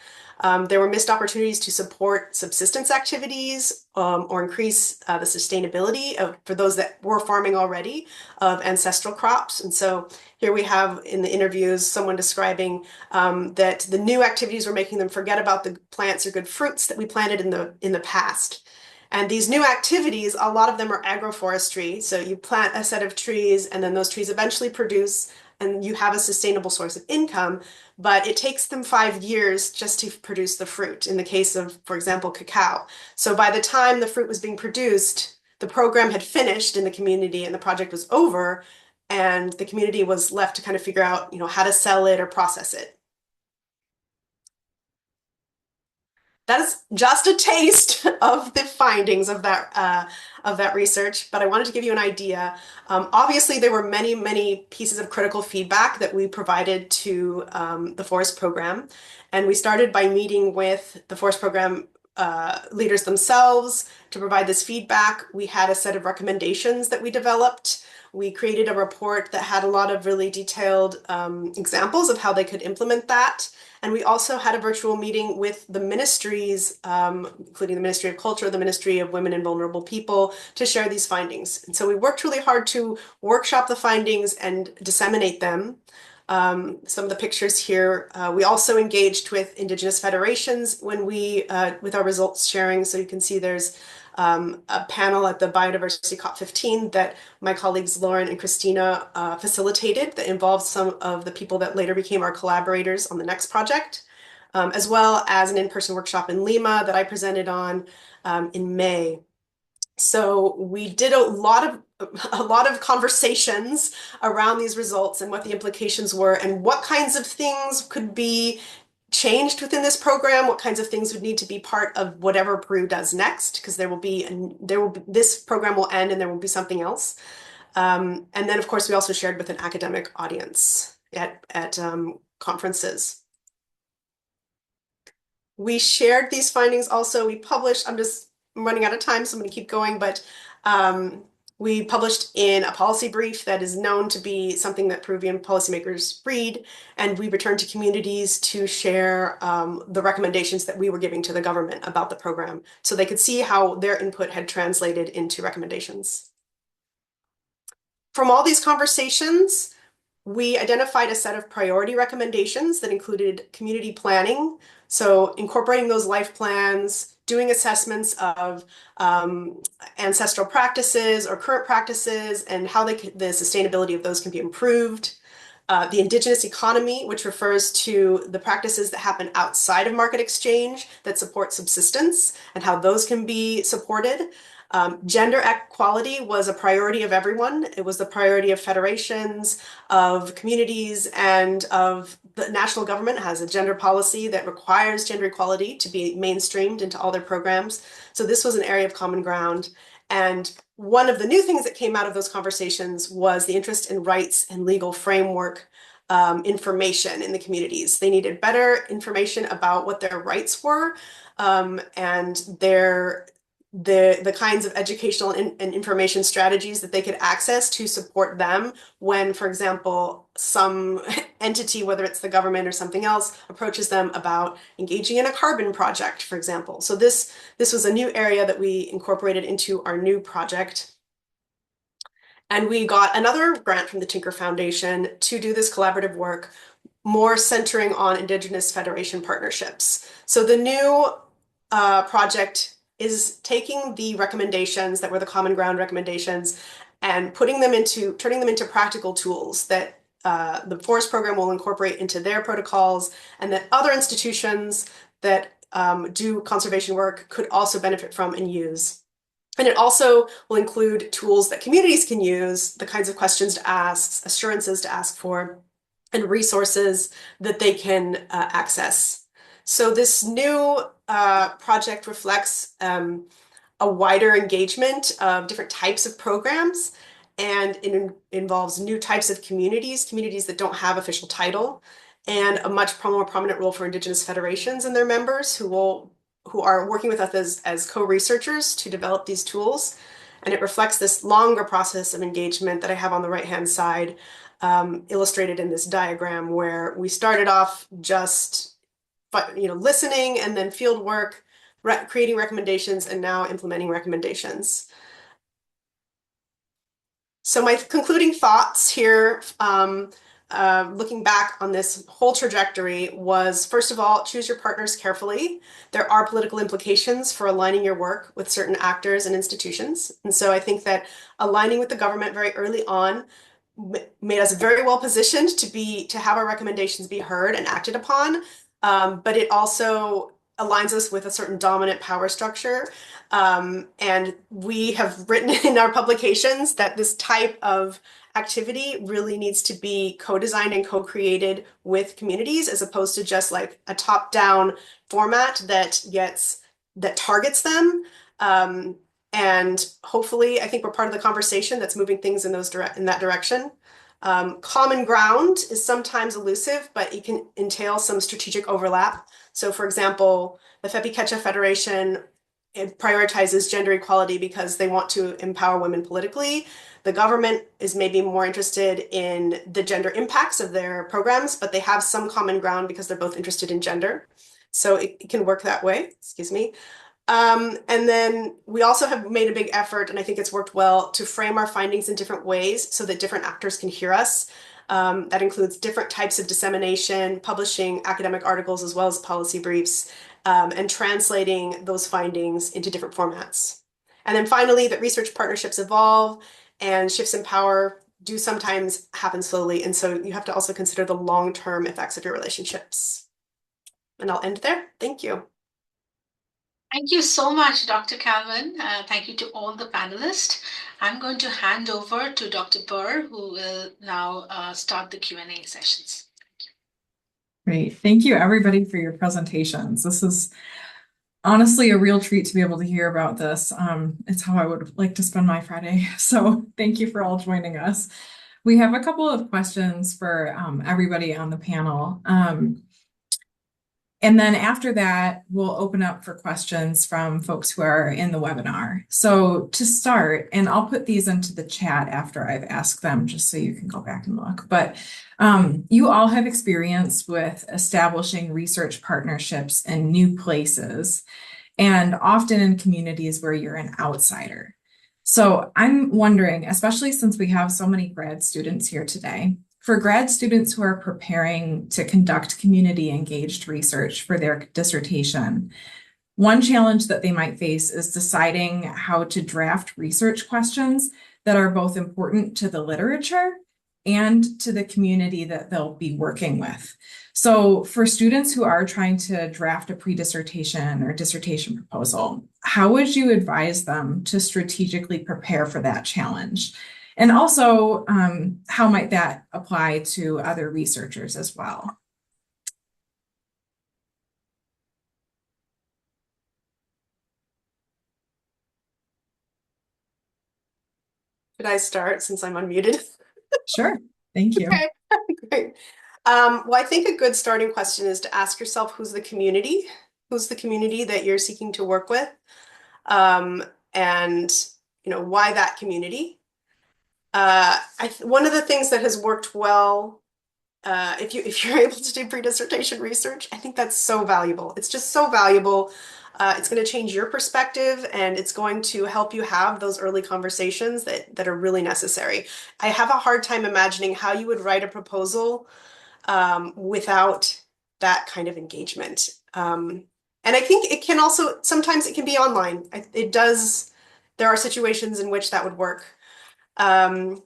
There were missed opportunities to support subsistence activities or increase the sustainability for those that were farming already of ancestral crops. And so here we have in the interviews someone describing that the new activities were making them forget about the plants or good fruits that we planted in the past. And these new activities, a lot of them are agroforestry. So you plant a set of trees and then those trees eventually produce and you have a sustainable source of income, but it takes them 5 years just to produce the fruit in the case of, for example, cacao. So by the time the fruit was being produced, the program had finished in the community and the project was over, and the community was left to kind of figure out, how to sell it or process it. That is just a taste of the findings of that research, but I wanted to give you an idea. Obviously, there were many, many pieces of critical feedback that we provided to the forest program, and we started by meeting with the forest program leaders themselves to provide this feedback. We had a set of recommendations that we developed. We created a report that had a lot of really detailed examples of how they could implement that. And we also had a virtual meeting with the ministries, including the Ministry of Culture, the Ministry of Women and Vulnerable People, to share these findings. And so we worked really hard to workshop the findings and disseminate them. Some of the pictures here. We also engaged with Indigenous federations when with our results sharing. So you can see there's a panel at the Biodiversity COP15 that my colleagues Rowenn and Christina facilitated that involved some of the people that later became our collaborators on the next project, as well as an in-person workshop in Lima that I presented on in May. So we did a lot of conversations around these results and what the implications were and what kinds of things could be changed within this program, what kinds of things would need to be part of whatever Peru does next, because this program will end and there will be something else. And then, of course, we also shared with an academic audience at conferences. We shared these findings also. We published, I'm running out of time, so I'm going to keep going, but we published in a policy brief that is known to be something that Peruvian policymakers read, and we returned to communities to share the recommendations that we were giving to the government about the program, so they could see how their input had translated into recommendations. From all these conversations, we identified a set of priority recommendations that included community planning, so incorporating those life plans, doing assessments of ancestral practices or current practices and how the sustainability of those can be improved. The indigenous economy, which refers to the practices that happen outside of market exchange that support subsistence and how those can be supported. Gender equality was a priority of everyone. It was the priority of federations, of communities, and of the national government has a gender policy that requires gender equality to be mainstreamed into all their programs. So this was an area of common ground. And one of the new things that came out of those conversations was the interest in rights and legal framework information in the communities. They needed better information about what their rights were and the kinds of educational and information strategies that they could access to support them when, for example, some entity, whether it's the government or something else, approaches them about engaging in a carbon project, for example. So this was a new area that we incorporated into our new project. And we got another grant from the Tinker Foundation to do this collaborative work, more centering on Indigenous Federation partnerships. So the new project is taking the recommendations that were the common ground recommendations and turning them into practical tools that the forest program will incorporate into their protocols, and that other institutions that do conservation work could also benefit from and use. And it also will include tools that communities can use, the kinds of questions to ask, assurances to ask for, and resources that they can access. So this new project reflects a wider engagement of different types of programs, and it involves new types of communities that don't have official title, and a much more prominent role for Indigenous federations and their members who are working with us as co-researchers to develop these tools. And it reflects this longer process of engagement that I have on the right-hand side, illustrated in this diagram, where we started off just listening and then field work, creating recommendations, and now implementing recommendations. So my concluding thoughts here, looking back on this whole trajectory, was, first of all, choose your partners carefully. There are political implications for aligning your work with certain actors and institutions. And so I think that aligning with the government very early on made us very well positioned to have our recommendations be heard and acted upon. But it also aligns us with a certain dominant power structure. And we have written in our publications that this type of activity really needs to be co-designed and co-created with communities, as opposed to just like a top-down format that targets them. And hopefully, I think we're part of the conversation that's moving things in that direction. Common ground is sometimes elusive, but it can entail some strategic overlap. So, for example, the Fepi-Quechua Federation, it prioritizes gender equality because they want to empower women politically. The government is maybe more interested in the gender impacts of their programs, but they have some common ground because they're both interested in gender. So it can work that way, excuse me. And then we also have made a big effort, and I think it's worked well, to frame our findings in different ways so that different actors can hear us. That includes different types of dissemination, publishing academic articles as well as policy briefs, and translating those findings into different formats. And then finally, that research partnerships evolve, and shifts in power do sometimes happen slowly. And so you have to also consider the long-term effects of your relationships. And I'll end there. Thank you. Thank you so much, Dr. Kalman. Thank you to all the panelists. I'm going to hand over to Dr. Burr, who will now start the Q&A sessions. Great. Thank you, everybody, for your presentations. This is honestly a real treat to be able to hear about this. It's how I would like to spend my Friday. So thank you for all joining us. We have a couple of questions for everybody on the panel. And then after that, we'll open up for questions from folks who are in the webinar. So to start, and I'll put these into the chat after I've asked them, just so you can go back and look. But you all have experience with establishing research partnerships in new places, and often in communities where you're an outsider. So I'm wondering, especially since we have so many grad students here today, for grad students who are preparing to conduct community engaged research for their dissertation, one challenge that they might face is deciding how to draft research questions that are both important to the literature and to the community that they'll be working with. So for students who are trying to draft a pre-dissertation or dissertation proposal, how would you advise them to strategically prepare for that challenge? And also, how might that apply to other researchers as well? Should I start since I'm unmuted? Sure, thank you. Okay, great. Well, I think a good starting question is to ask yourself, who's the community? Who's the community that you're seeking to work with? And why that community? One of the things that has worked well, if you're able to do pre-dissertation research, I think that's so valuable. It's just so valuable. It's going to change your perspective, and it's going to help you have those early conversations that are really necessary. I have a hard time imagining how you would write a proposal without that kind of engagement. And I think it can also, sometimes it can be online. There are situations in which that would work. I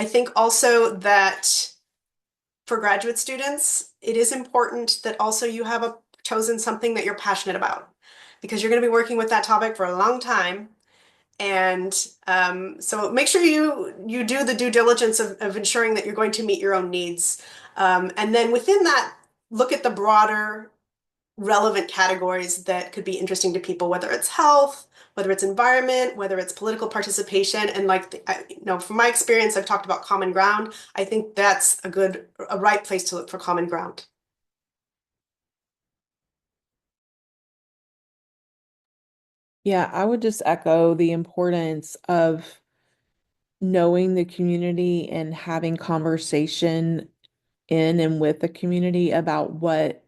think also that for graduate students, it is important that also you have chosen something that you're passionate about, because you're going to be working with that topic for a long time. And so make sure you do the due diligence of ensuring that you're going to meet your own needs. And then within that, look at the broader relevant categories that could be interesting to people, whether it's health, whether it's environment, whether it's political participation. And from my experience, I've talked about common ground. I think that's a right place to look for common ground. Yeah, I would just echo the importance of knowing the community and having conversation in and with the community about what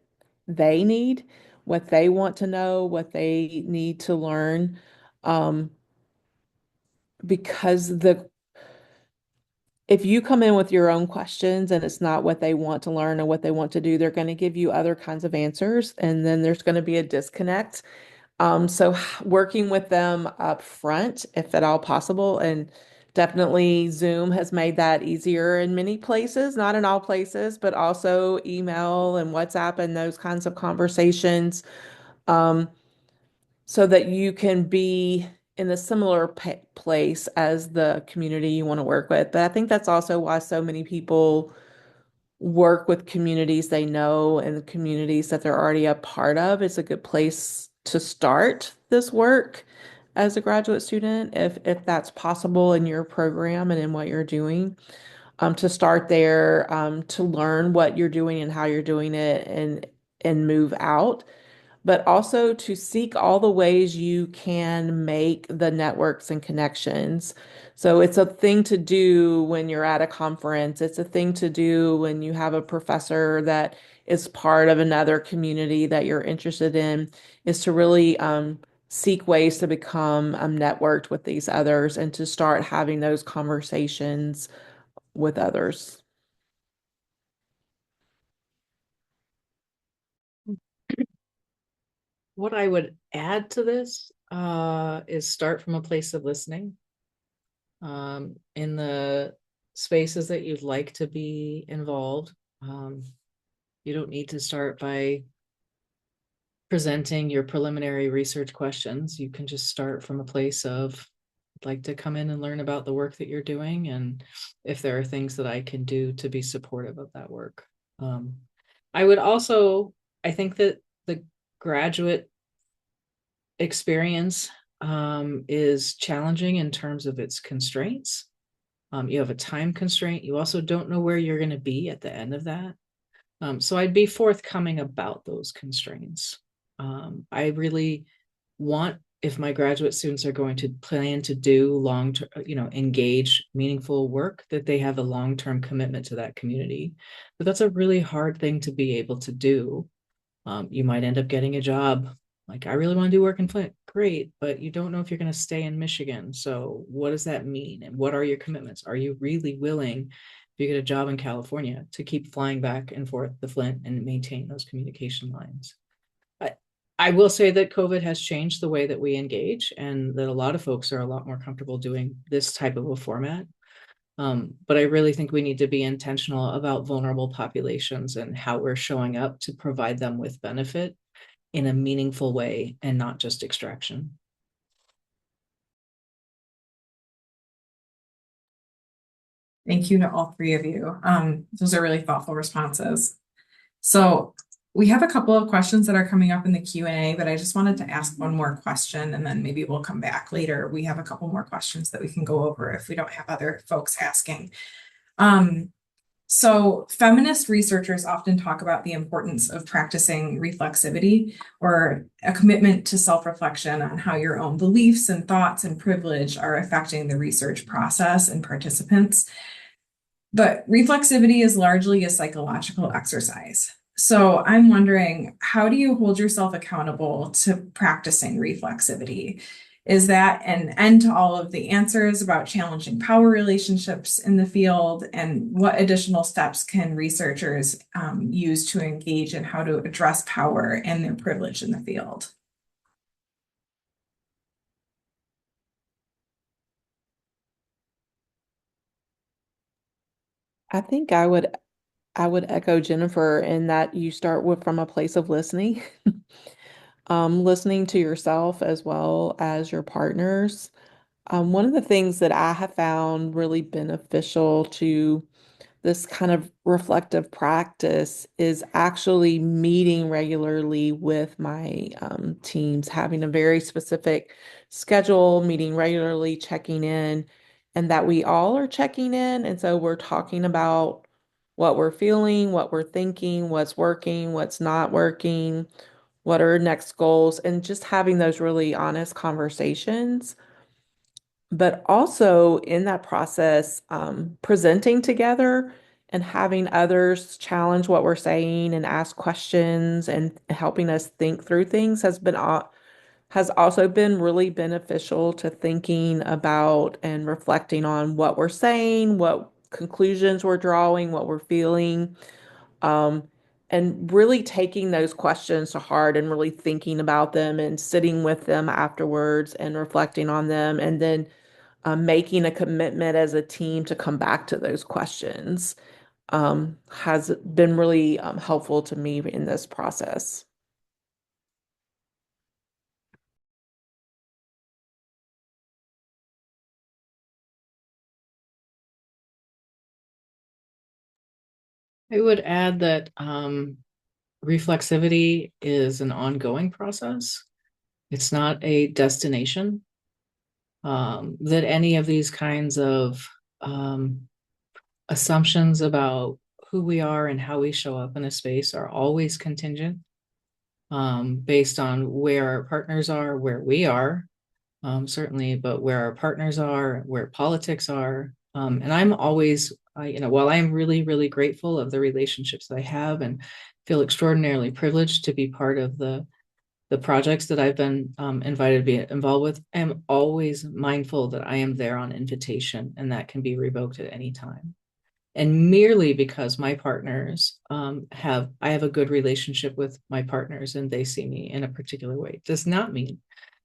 they need, what they want to know, what they need to learn. Because if you come in with your own questions and it's not what they want to learn or what they want to do, they're going to give you other kinds of answers, and then there's going to be a disconnect. So working with them up front, if at all possible, and definitely Zoom has made that easier in many places, not in all places, but also email and WhatsApp and those kinds of conversations, so that you can be in a similar place as the community you want to work with. But I think that's also why so many people work with communities they know and communities that they're already a part of. It's a good place to start this work as a graduate student, if that's possible in your program and in what you're doing. To start there, to learn what you're doing and how you're doing it, and move out, but also to seek all the ways you can make the networks and connections. So it's a thing to do when you're at a conference. It's a thing to do when you have a professor that is part of another community that you're interested in, is to really seek ways to become networked with these others and to start having those conversations with others. What I would add to this is start from a place of listening. In the spaces that you'd like to be involved, you don't need to start by presenting your preliminary research questions. You can just start from a place of, I'd like to come in and learn about the work that you're doing, and if there are things that I can do to be supportive of that work. I would also, I think that the graduate experience is challenging in terms of its constraints. You have a time constraint. You also don't know where you're going to be at the end of that. So I'd be forthcoming about those constraints. I really want, if my graduate students are going to plan to do long-term, engage meaningful work, that they have a long-term commitment to that community. But that's a really hard thing to be able to do. You might end up getting a job. Like, I really want to do work in Flint. Great, but you don't know if you're going to stay in Michigan. So what does that mean? And what are your commitments? Are you really willing, if you get a job in California, to keep flying back and forth to Flint and maintain those communication lines? I will say that COVID has changed the way that we engage, and that a lot of folks are a lot more comfortable doing this type of a format. But I really think we need to be intentional about vulnerable populations and how we're showing up to provide them with benefit in a meaningful way and not just extraction. Thank you to all three of you. Those are really thoughtful responses. So we have a couple of questions that are coming up in the Q&A, but I just wanted to ask one more question, and then maybe we'll come back later. We have a couple more questions that we can go over if we don't have other folks asking. So feminist researchers often talk about the importance of practicing reflexivity, or a commitment to self-reflection on how your own beliefs and thoughts and privilege are affecting the research process and participants. But reflexivity is largely a psychological exercise. So I'm wondering, how do you hold yourself accountable to practicing reflexivity? Is that an end to all of the answers about challenging power relationships in the field? And what additional steps can researchers use to engage in how to address power and their privilege in the field? I think I would echo Jennifer in that you start with from a place of listening, listening to yourself as well as your partners. One of the things that I have found really beneficial to this kind of reflective practice is actually meeting regularly with my teams, having a very specific schedule, meeting regularly, checking in, and that we all are checking in. And so we're talking about what we're feeling, what we're thinking, what's working, what's not working, what are next goals, and just having those really honest conversations. But also in that process, presenting together and having others challenge what we're saying and ask questions and helping us think through things has also been really beneficial to thinking about and reflecting on what we're saying, what conclusions we're drawing, what we're feeling, um, and really taking those questions to heart and really thinking about them and sitting with them afterwards and reflecting on them, and then making a commitment as a team to come back to those questions has been really helpful to me in this process. I would add that reflexivity is an ongoing process. It's not a destination. That any of these kinds of assumptions about who we are and how we show up in a space are always contingent, based on where our partners are, where we are, certainly, but where our partners are, where politics are. And I'm always, while I'm really, really grateful of the relationships that I have and feel extraordinarily privileged to be part of the projects that I've been invited to be involved with, I'm always mindful that I am there on invitation, and that can be revoked at any time. And merely because my partners I have a good relationship with my partners and they see me in a particular way, does not mean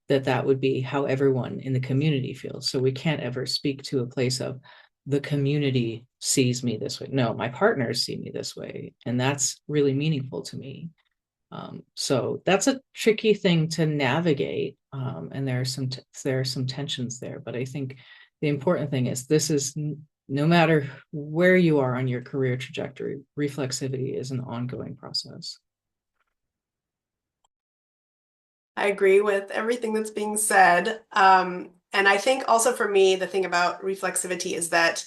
that that would be how everyone in the community feels. So we can't ever speak to a place of the community sees me this way. No, my partners see me this way, and that's really meaningful to me. So that's a tricky thing to navigate, and there are some tensions there. But I think the important thing is this is no matter where you are on your career trajectory, reflexivity is an ongoing process. I agree with everything that's being said. And I think also for me, the thing about reflexivity is that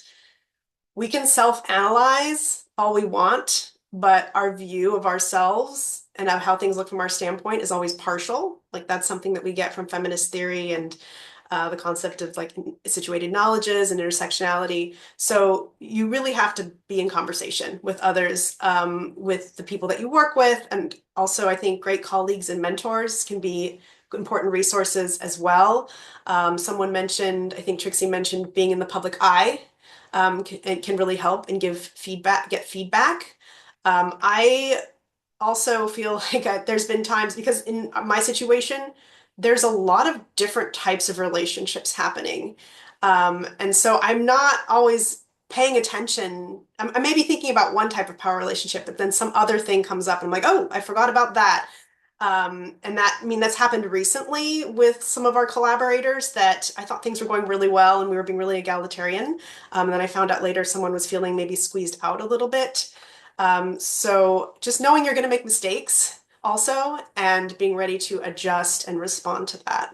we can self-analyze all we want, but our view of ourselves and of how things look from our standpoint is always partial. Like that's something that we get from feminist theory and the concept of like situated knowledges and intersectionality. So you really have to be in conversation with others, with the people that you work with. And also, I think great colleagues and mentors can be important resources as well. Someone mentioned, I think Trixie mentioned being in the public eye can really help and give feedback, get feedback. I also feel like there's been times because in my situation, there's a lot of different types of relationships happening. And so I'm not always paying attention. I may be thinking about one type of power relationship, but then some other thing comes up and I'm like, oh, I forgot about that. And that, I mean, that's happened recently with some of our collaborators that I thought things were going really well and we were being really egalitarian. And then I found out later someone was feeling maybe squeezed out a little bit. So just knowing you're going to make mistakes also and being ready to adjust and respond to that.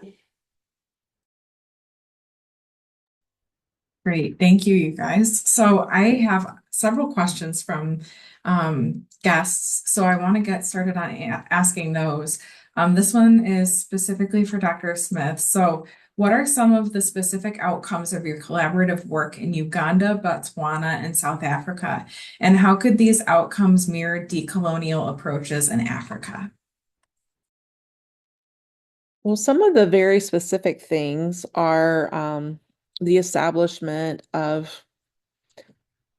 Great. Thank you, you guys. So I have several questions from guests. So I want to get started on asking those. This one is specifically for Dr. Smith. So what are some of the specific outcomes of your collaborative work in Uganda, Botswana, and South Africa? And how could these outcomes mirror decolonial approaches in Africa? Well, some of the very specific things are the establishment of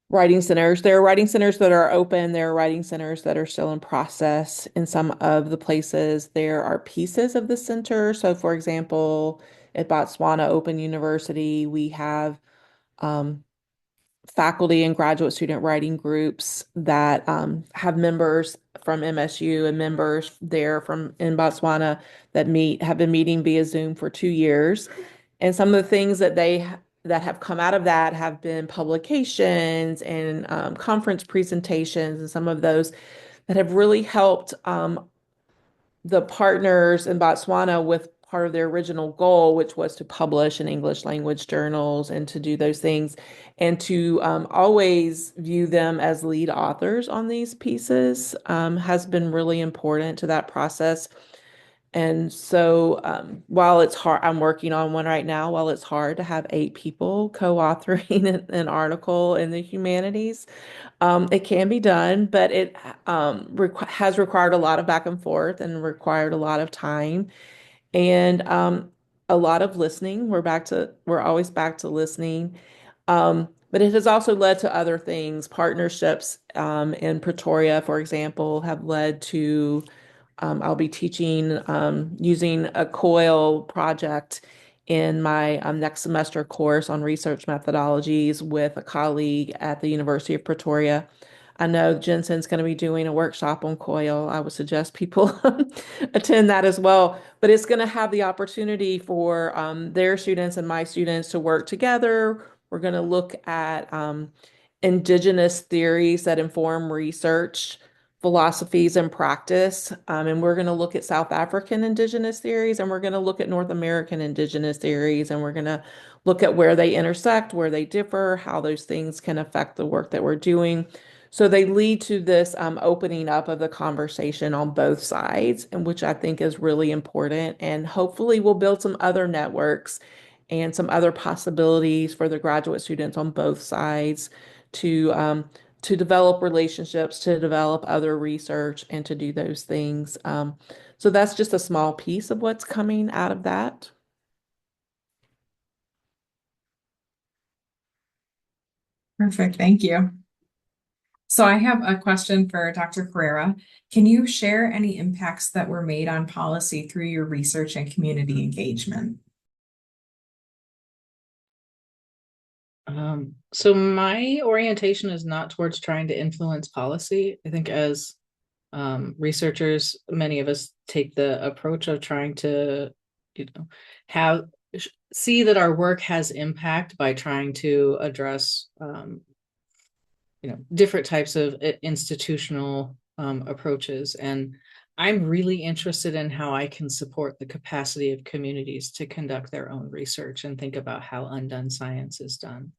writing centers. There are writing centers that are open. There are writing centers that are still in process. In some of the places, there are pieces of the center. So, for example, at Botswana Open University, we have faculty and graduate student writing groups that have members from MSU and members there from in Botswana that have been meeting via Zoom for 2 years. And some of the things that have come out of that have been publications and conference presentations, and some of those that have really helped the partners in Botswana with part of their original goal, which was to publish in English language journals and to do those things, and to always view them as lead authors on these pieces has been really important to that process. And so while it's hard, I'm working on one right now, while it's hard to have 8 people co-authoring an article in the humanities, it can be done, but it has required a lot of back and forth and required a lot of time and a lot of listening. We're always back to listening. But it has also led to other things. Partnerships in Pretoria, for example, have led to I'll be teaching using a COIL project in my next semester course on research methodologies with a colleague at the University of Pretoria. I know Jensen's going to be doing a workshop on COIL. I would suggest people attend that as well. But it's going to have the opportunity for their students and my students to work together. We're going to look at indigenous theories that inform research, philosophies, and practice. And we're going to look at South African indigenous theories, and we're going to look at North American indigenous theories, and we're going to look at where they intersect, where they differ, how those things can affect the work that we're doing. So they lead to this opening up of the conversation on both sides, and which I think is really important. And hopefully we'll build some other networks and some other possibilities for the graduate students on both sides to develop relationships, to develop other research, and to do those things. So that's just a small piece of what's coming out of that. Perfect. Thank you. So I have a question for Dr. Carrera. Can you share any impacts that were made on policy through your research and community engagement? So my orientation is not towards trying to influence policy. I think as researchers, many of us take the approach of trying to, have see that our work has impact by trying to address different types of institutional approaches. And I'm really interested in how I can support the capacity of communities to conduct their own research and think about how undone science is done.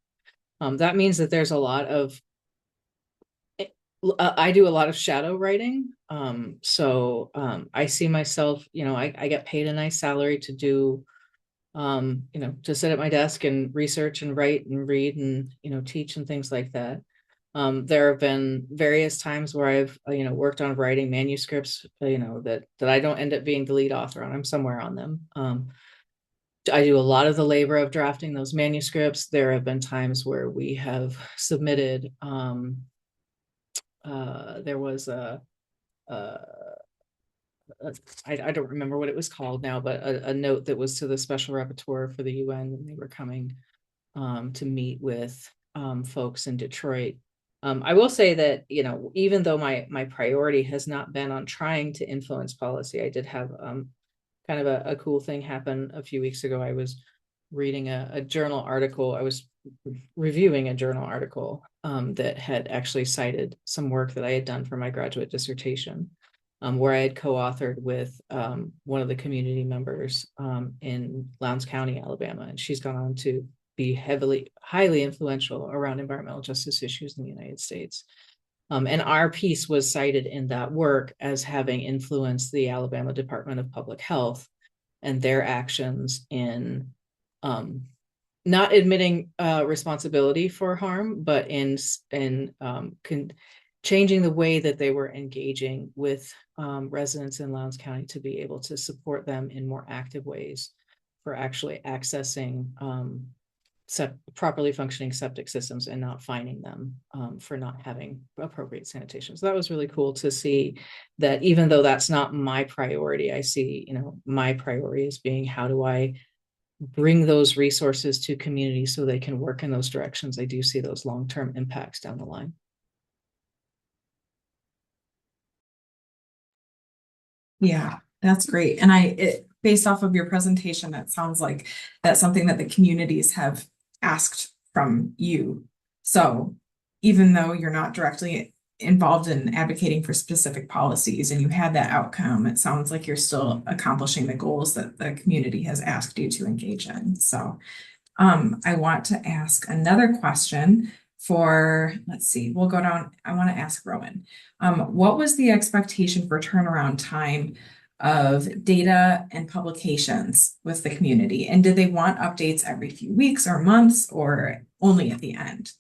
That means that there's a lot of, I do a lot of shadow writing. I see myself, I get paid a nice salary to do, to sit at my desk and research and write and read and, teach and things like that. There have been various times where I've, worked on writing manuscripts, that I don't end up being the lead author on. I'm somewhere on them. I do a lot of the labor of drafting those manuscripts. There have been times where we have submitted, there was I don't remember what it was called now, but a note that was to the special rapporteur for the UN when they were coming to meet with folks in Detroit. I will say that, even though my priority has not been on trying to influence policy, I did have kind of a cool thing happen a few weeks ago. I was reading a journal article. I was reviewing a journal article that had actually cited some work that I had done for my graduate dissertation, where I had co-authored with one of the community members in Lowndes County, Alabama, and she's gone on to be highly influential around environmental justice issues in the United States. And our piece was cited in that work as having influenced the Alabama Department of Public Health and their actions in not admitting responsibility for harm, but in changing the way that they were engaging with residents in Lowndes County to be able to support them in more active ways for actually accessing properly functioning septic systems and not fining them for not having appropriate sanitation. So that was really cool to see that even though that's not my priority, I see, my priority as being how do I bring those resources to communities so they can work in those directions. I do see those long-term impacts down the line. Yeah, that's great. And based off of your presentation, it sounds like that's something that the communities have asked from you. So even though you're not directly involved in advocating for specific policies and you had that outcome, it sounds like you're still accomplishing the goals that the community has asked you to engage in. So I want to ask another question let's see, we'll go down. I want to ask Rowenn, what was the expectation for turnaround time of data and publications with the community? And did they want updates every few weeks or months or only at the end?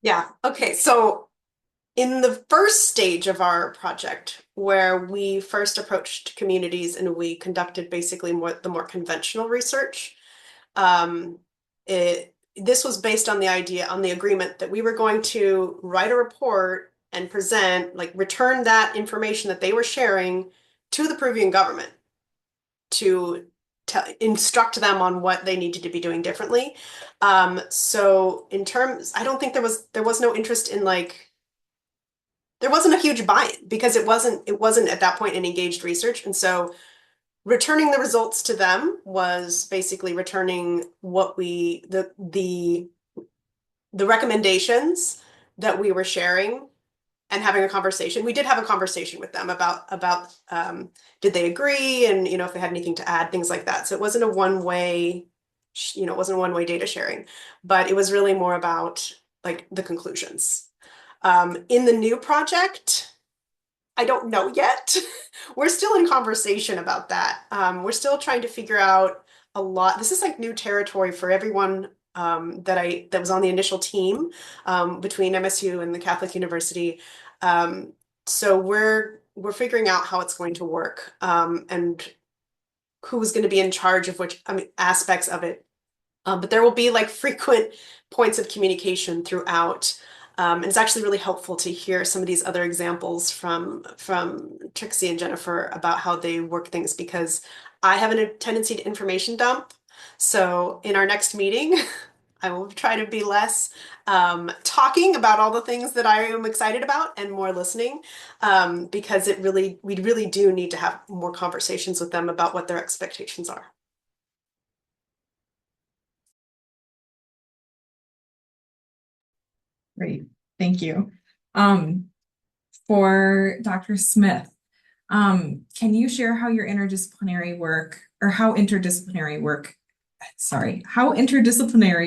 Yeah, okay. So in the first stage of our project, where we first approached communities and we conducted basically the more conventional research, this was based on the agreement that we were going to write a report and return that information that they were sharing to the Peruvian government to instruct them on what they needed to be doing differently. So I don't think there was no interest in there wasn't a huge buy-in because it wasn't at that point an engaged research. And so returning the results to them was basically returning what the recommendations that we were sharing and having a conversation. We did have a conversation with them about did they agree and if they had anything to add, things like that. So it wasn't a one-way, it wasn't a one-way data sharing, but it was really more about the conclusions. In the new project, I don't know yet. We're still in conversation about that. We're still trying to figure out a lot. This is new territory for everyone that was on the initial team between MSU and the Catholic University. So we're figuring out how it's going to work and who's going to be in charge of which aspects of it. But there will be frequent points of communication throughout. And it's actually really helpful to hear some of these other examples from Trixie and Jennifer about how they work things, because I have a tendency to information dump. So in our next meeting, I will try to be less talking about all the things that I am excited about and more listening, because we really do need to have more conversations with them about what their expectations are. Great, thank you. For Dr. Smith, can you share how your interdisciplinary work, or how interdisciplinary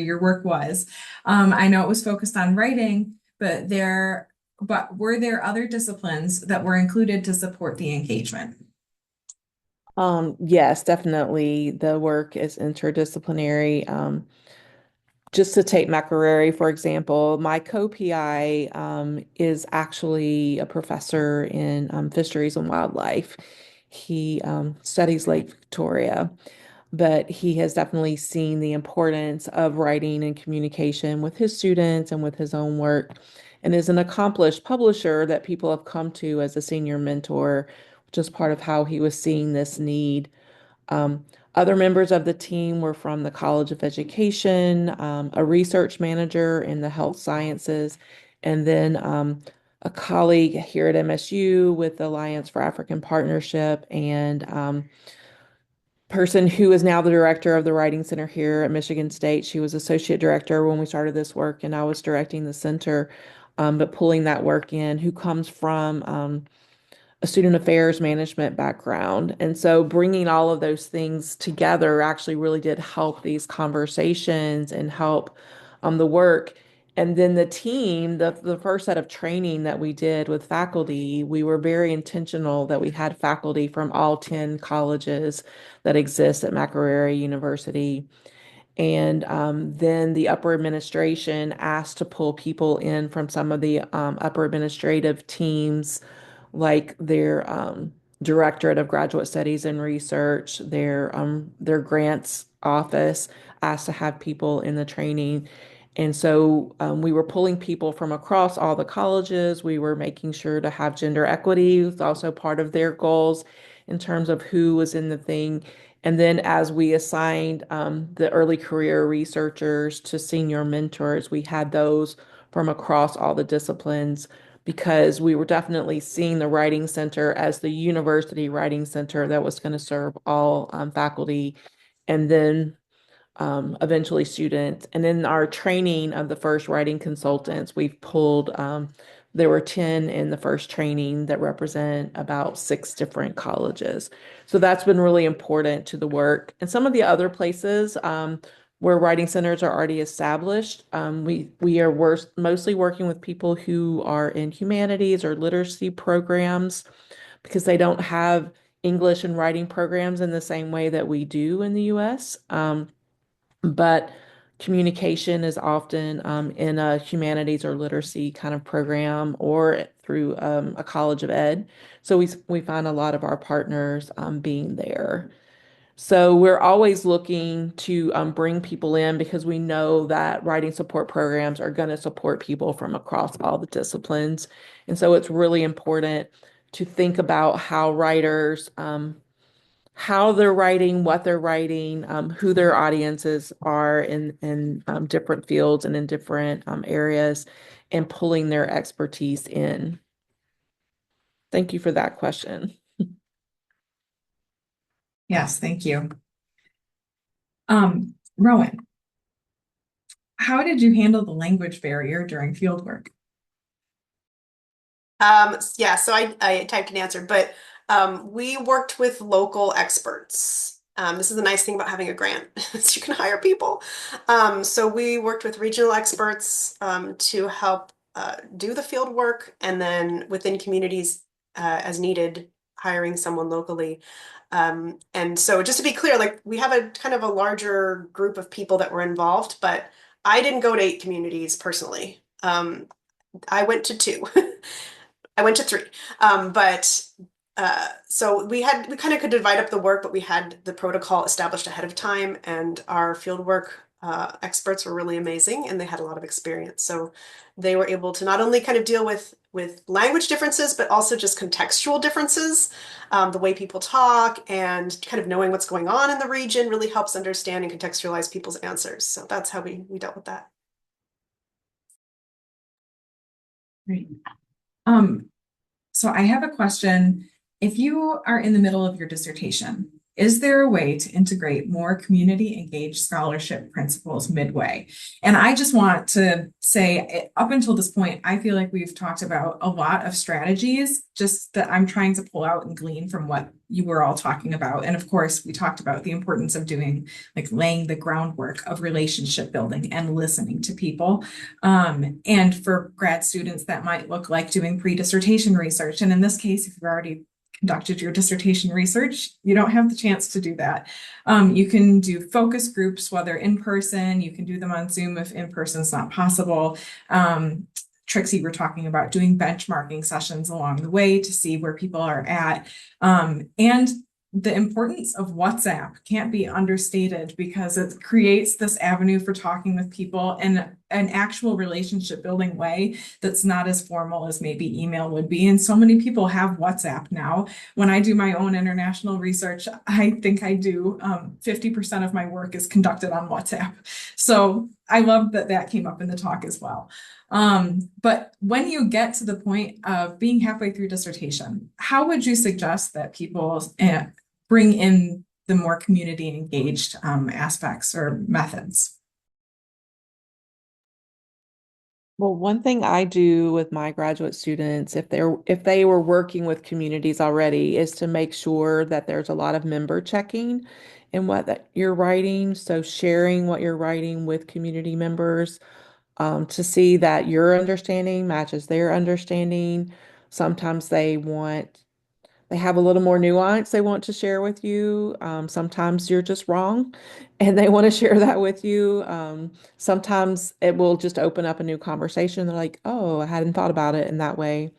your work was? I know it was focused on writing, but were there other disciplines that were included to support the engagement? Yes, definitely. The work is interdisciplinary. Just to take Makerere, for example, my co-PI is actually a professor in fisheries and wildlife. He studies Lake Victoria, but he has definitely seen the importance of writing and communication with his students and with his own work, and is an accomplished publisher that people have come to as a senior mentor, which is part of how he was seeing this need. Um, Other members of the team were from the College of Education, a research manager in the health sciences, and then a colleague here at MSU with the Alliance for African Partnership, and person who is now the director of the Writing Center here at Michigan State. She was associate director when we started this work, and I was directing the center, but pulling that work in, who comes from a student affairs management background. And so bringing all of those things together actually really did help these conversations and help the work. And then the team, the first set of training that we did with faculty, we were very intentional that we had faculty from all 10 colleges that exist at Makerere University. And then the upper administration asked to pull people in from some of the upper administrative teams, like their Directorate of Graduate Studies and Research, their grants office asked to have people in the training. And so we were pulling people from across all the colleges. We were making sure to have gender equity was also part of their goals in terms of who was in the thing. And then as we assigned the early career researchers to senior mentors, we had those from across all the disciplines, because we were definitely seeing the Writing Center as the university writing center that was going to serve all faculty, and then eventually students. And in our training of the first writing consultants, we've pulled, there were 10 in the first training that represent about 6 different colleges. So that's been really important to the work. And some of the other places where writing centers are already established, we are mostly working with people who are in humanities or literacy programs, because they don't have English and writing programs in the same way that we do in the US. But communication is often in a humanities or literacy kind of program, or through a college of ed. So we find a lot of our partners being there. So we're always looking to bring people in, because we know that writing support programs are going to support people from across all the disciplines. And so it's really important to think about how writers how they're writing, what they're writing, who their audiences are in different fields and in different areas, and pulling their expertise in. Thank you for that question. Yes, thank you. Rowenn, how did you handle the language barrier during fieldwork? Yeah, so I typed an answer, but we worked with local experts. This is the nice thing about having a grant, is you can hire people. So we worked with regional experts to help do the field work, and then within communities as needed, hiring someone locally. And so just to be clear, like we have a kind of a larger group of people that were involved, but I didn't go to 8 communities personally. I went to 2. I went to 3. But so we kind of could divide up the work, but we had the protocol established ahead of time, and our fieldwork experts were really amazing, and they had a lot of experience. So they were able to not only kind of deal with language differences, but also just contextual differences. The way people talk and kind of knowing what's going on in the region really helps understand and contextualize people's answers. So that's how we dealt with that. Great. So I have a question. If you are in the middle of your dissertation, Is there a way to integrate more community engaged scholarship principles midway? And I just want to say, up until this point, I feel like we've talked about a lot of strategies, just that I'm trying to pull out and glean from what you were all talking about. And of course, we talked about the importance of doing, like, laying the groundwork of relationship building and listening to people. And for grad students, that might look like doing pre-dissertation research. And in this case, if you've already conducted your dissertation research, you don't have the chance to do that. You can do focus groups, whether in person, you can do them on Zoom if in person is not possible. Trixie, we're talking about doing benchmarking sessions along the way to see where people are at. And the importance of WhatsApp can't be understated, because it creates this avenue for talking with people in an actual relationship building way that's not as formal as maybe email would be. And so many people have WhatsApp now. When I do my own international research, I think I do 50% of my work is conducted on WhatsApp. So I love that that came up in the talk as well. But when you get to the point of being halfway through dissertation, how would you suggest that people bring in the more community engaged aspects or methods? Well, one thing I do with my graduate students, if they were working with communities already, is to make sure that there's a lot of member checking in what you're writing. So sharing what you're writing with community members, to see that your understanding matches their understanding. Sometimes they have a little more nuance they want to share with you. Sometimes you're just wrong and they want to share that with you. Sometimes it will just open up a new conversation. They're like, oh, I hadn't thought about it in that way.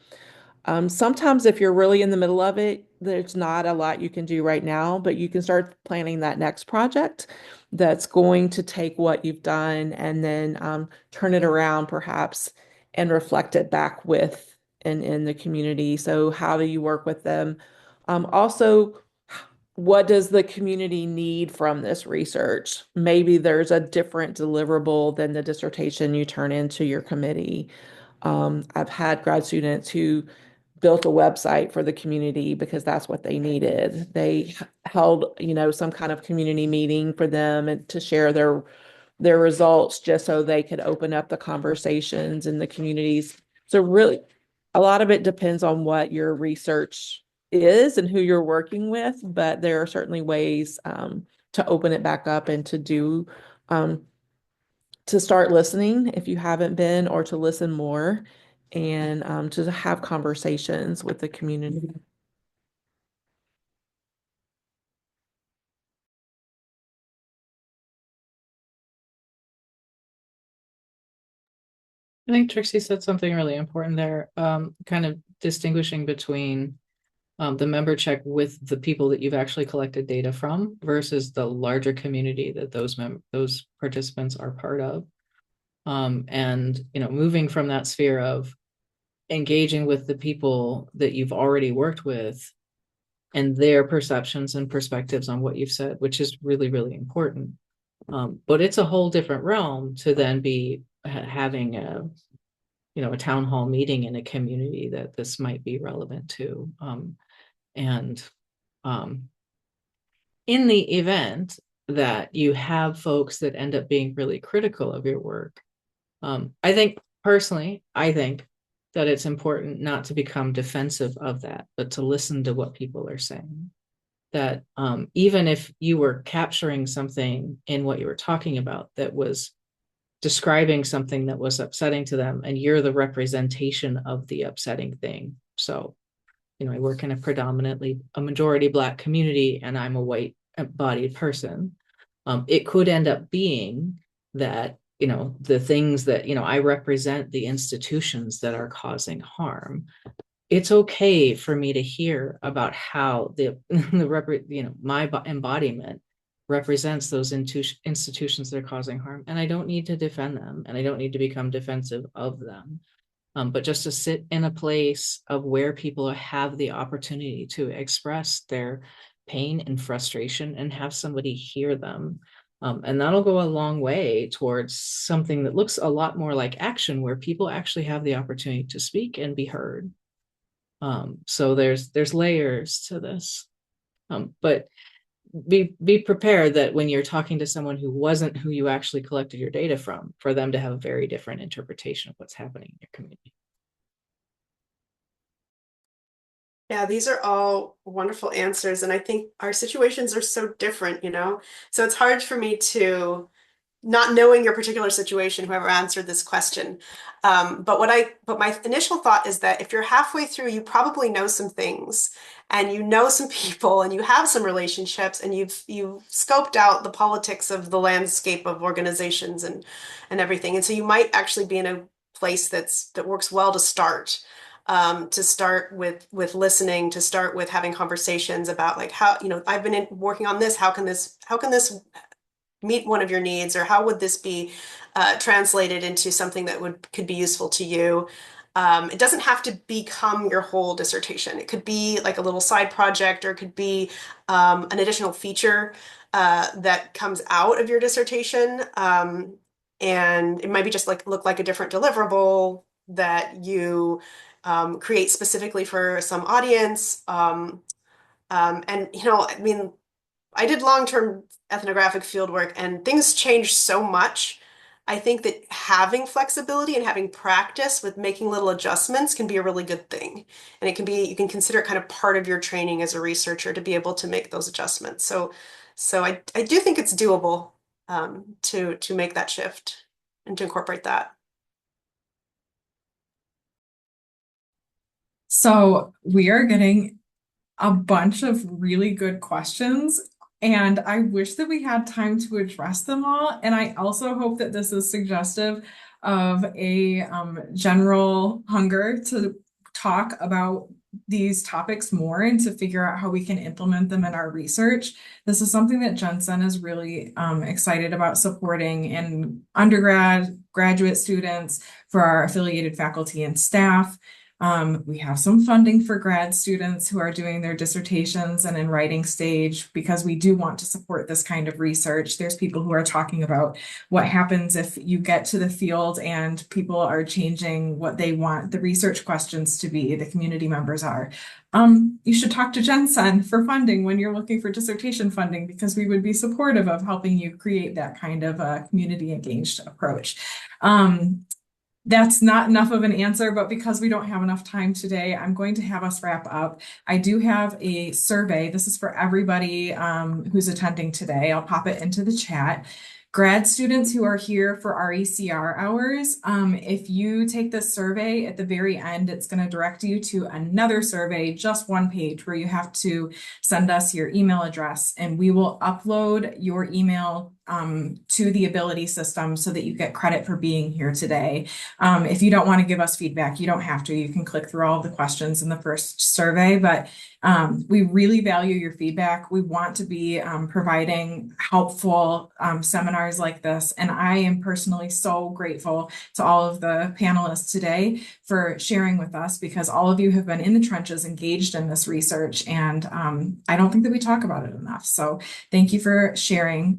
Sometimes if you're really in the middle of it, there's not a lot you can do right now, but you can start planning that next project that's going to take what you've done and then turn it around perhaps and reflect it back with in the community. So how do you work with them? Also, what does the community need from this research? Maybe there's a different deliverable than the dissertation you turn into your committee. I've had grad students who built a website for the community because that's what they needed. They held, some kind of community meeting for them and to share their results just so they could open up the conversations in the communities. So really, a lot of it depends on what your research is and who you're working with, but there are certainly ways to open it back up and to start listening if you haven't been, or to listen more and to have conversations with the community. I think Trixie said something really important there, kind of distinguishing between the member check with the people that you've actually collected data from versus the larger community that those participants are part of. And moving from that sphere of engaging with the people that you've already worked with and their perceptions and perspectives on what you've said, which is really, really important. But it's a whole different realm to then be having a town hall meeting in a community that this might be relevant to. And in the event that you have folks that end up being really critical of your work, I think that it's important not to become defensive of that, but to listen to what people are saying. That even if you were capturing something in what you were talking about that was describing something that was upsetting to them, and you're the representation of the upsetting thing. So, I work in a majority Black community, and I'm a white-bodied person. It could end up being that, the things that, I represent the institutions that are causing harm. It's okay for me to hear about how my embodiment represents those institutions that are causing harm, and I don't need to defend them, and I don't need to become defensive of them, but just to sit in a place of where people have the opportunity to express their pain and frustration and have somebody hear them. And that'll go a long way towards something that looks a lot more like action, where people actually have the opportunity to speak and be heard. So there's layers to this. But be prepared that when you're talking to someone who wasn't who you actually collected your data from, for them to have a very different interpretation of what's happening in your community. Yeah, these are all wonderful answers. And I think our situations are so different, you know? So it's hard for me to, not knowing your particular situation, whoever answered this question. But my initial thought is that if you're halfway through, you probably know some things and you know some people and you have some relationships and you've scoped out the politics of the landscape of organizations and everything. And so you might actually be in a place that works well to start with listening, to start with having conversations about like how, you know, I've been working on this. How can this meet one of your needs, or how would this be translated into something that could be useful to you? It doesn't have to become your whole dissertation. It could be like a little side project, or it could be an additional feature that comes out of your dissertation. And it might be just like look like a different deliverable that you create specifically for some audience. And you know, I mean, I did long-term ethnographic field work and things change so much. I think that having flexibility and having practice with making little adjustments can be a really good thing. And it can be, you can consider it kind of part of your training as a researcher to be able to make those adjustments. So I do think it's doable to make that shift and to incorporate that. So we are getting a bunch of really good questions, and I wish that we had time to address them all. And I also hope that this is suggestive of a general hunger to talk about these topics more and to figure out how we can implement them in our research. This is something that Jensen is really excited about supporting in undergrad, graduate students, for our affiliated faculty and staff. We have some funding for grad students who are doing their dissertations and in writing stage, because we do want to support this kind of research. There's people who are talking about what happens if you get to the field and people are changing what they want the research questions to be, the community members are. You should talk to Jensen for funding when you're looking for dissertation funding, because we would be supportive of helping you create that kind of a community engaged approach. That's not enough of an answer, but because we don't have enough time today, I'm going to have us wrap up. I do have a survey. This is for everybody who's attending today. I'll pop it into the chat. Grad students who are here for RECR hours, if you take this survey at the very end, it's going to direct you to another survey, just one page, where you have to send us your email address, and we will upload your email to the Ability system so that you get credit for being here today. If you don't want to give us feedback, you don't have to. You can click through all of the questions in the first survey, but we really value your feedback. We want to be providing helpful seminars like this. And I am personally so grateful to all of the panelists today for sharing with us, because all of you have been in the trenches, engaged in this research. And I don't think that we talk about it enough. So thank you for sharing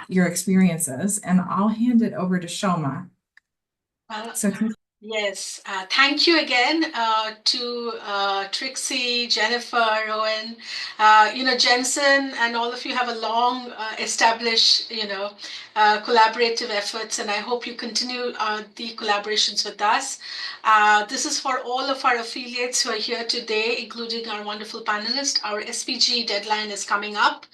your experiences. And I'll hand it over to Shoma. So yes, thank you again to Trixie, Jennifer, Rowenn. You know, Jensen and all of you have a long established, you know, collaborative efforts, and I hope you continue the collaborations with us. This is for all of our affiliates who are here today, including our wonderful panelists. Our SPG deadline is coming up.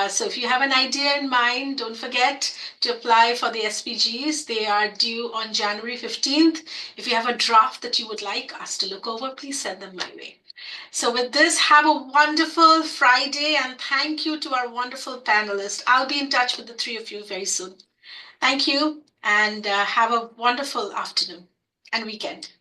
So if you have an idea in mind, don't forget to apply for the SPGs. They are due on January 15th. If you have a draft that you would like us to look over, please send them my way. So with this, have a wonderful Friday, and thank you to our wonderful panelists. I'll be in touch with the three of you very soon. Thank you, and have a wonderful afternoon and weekend.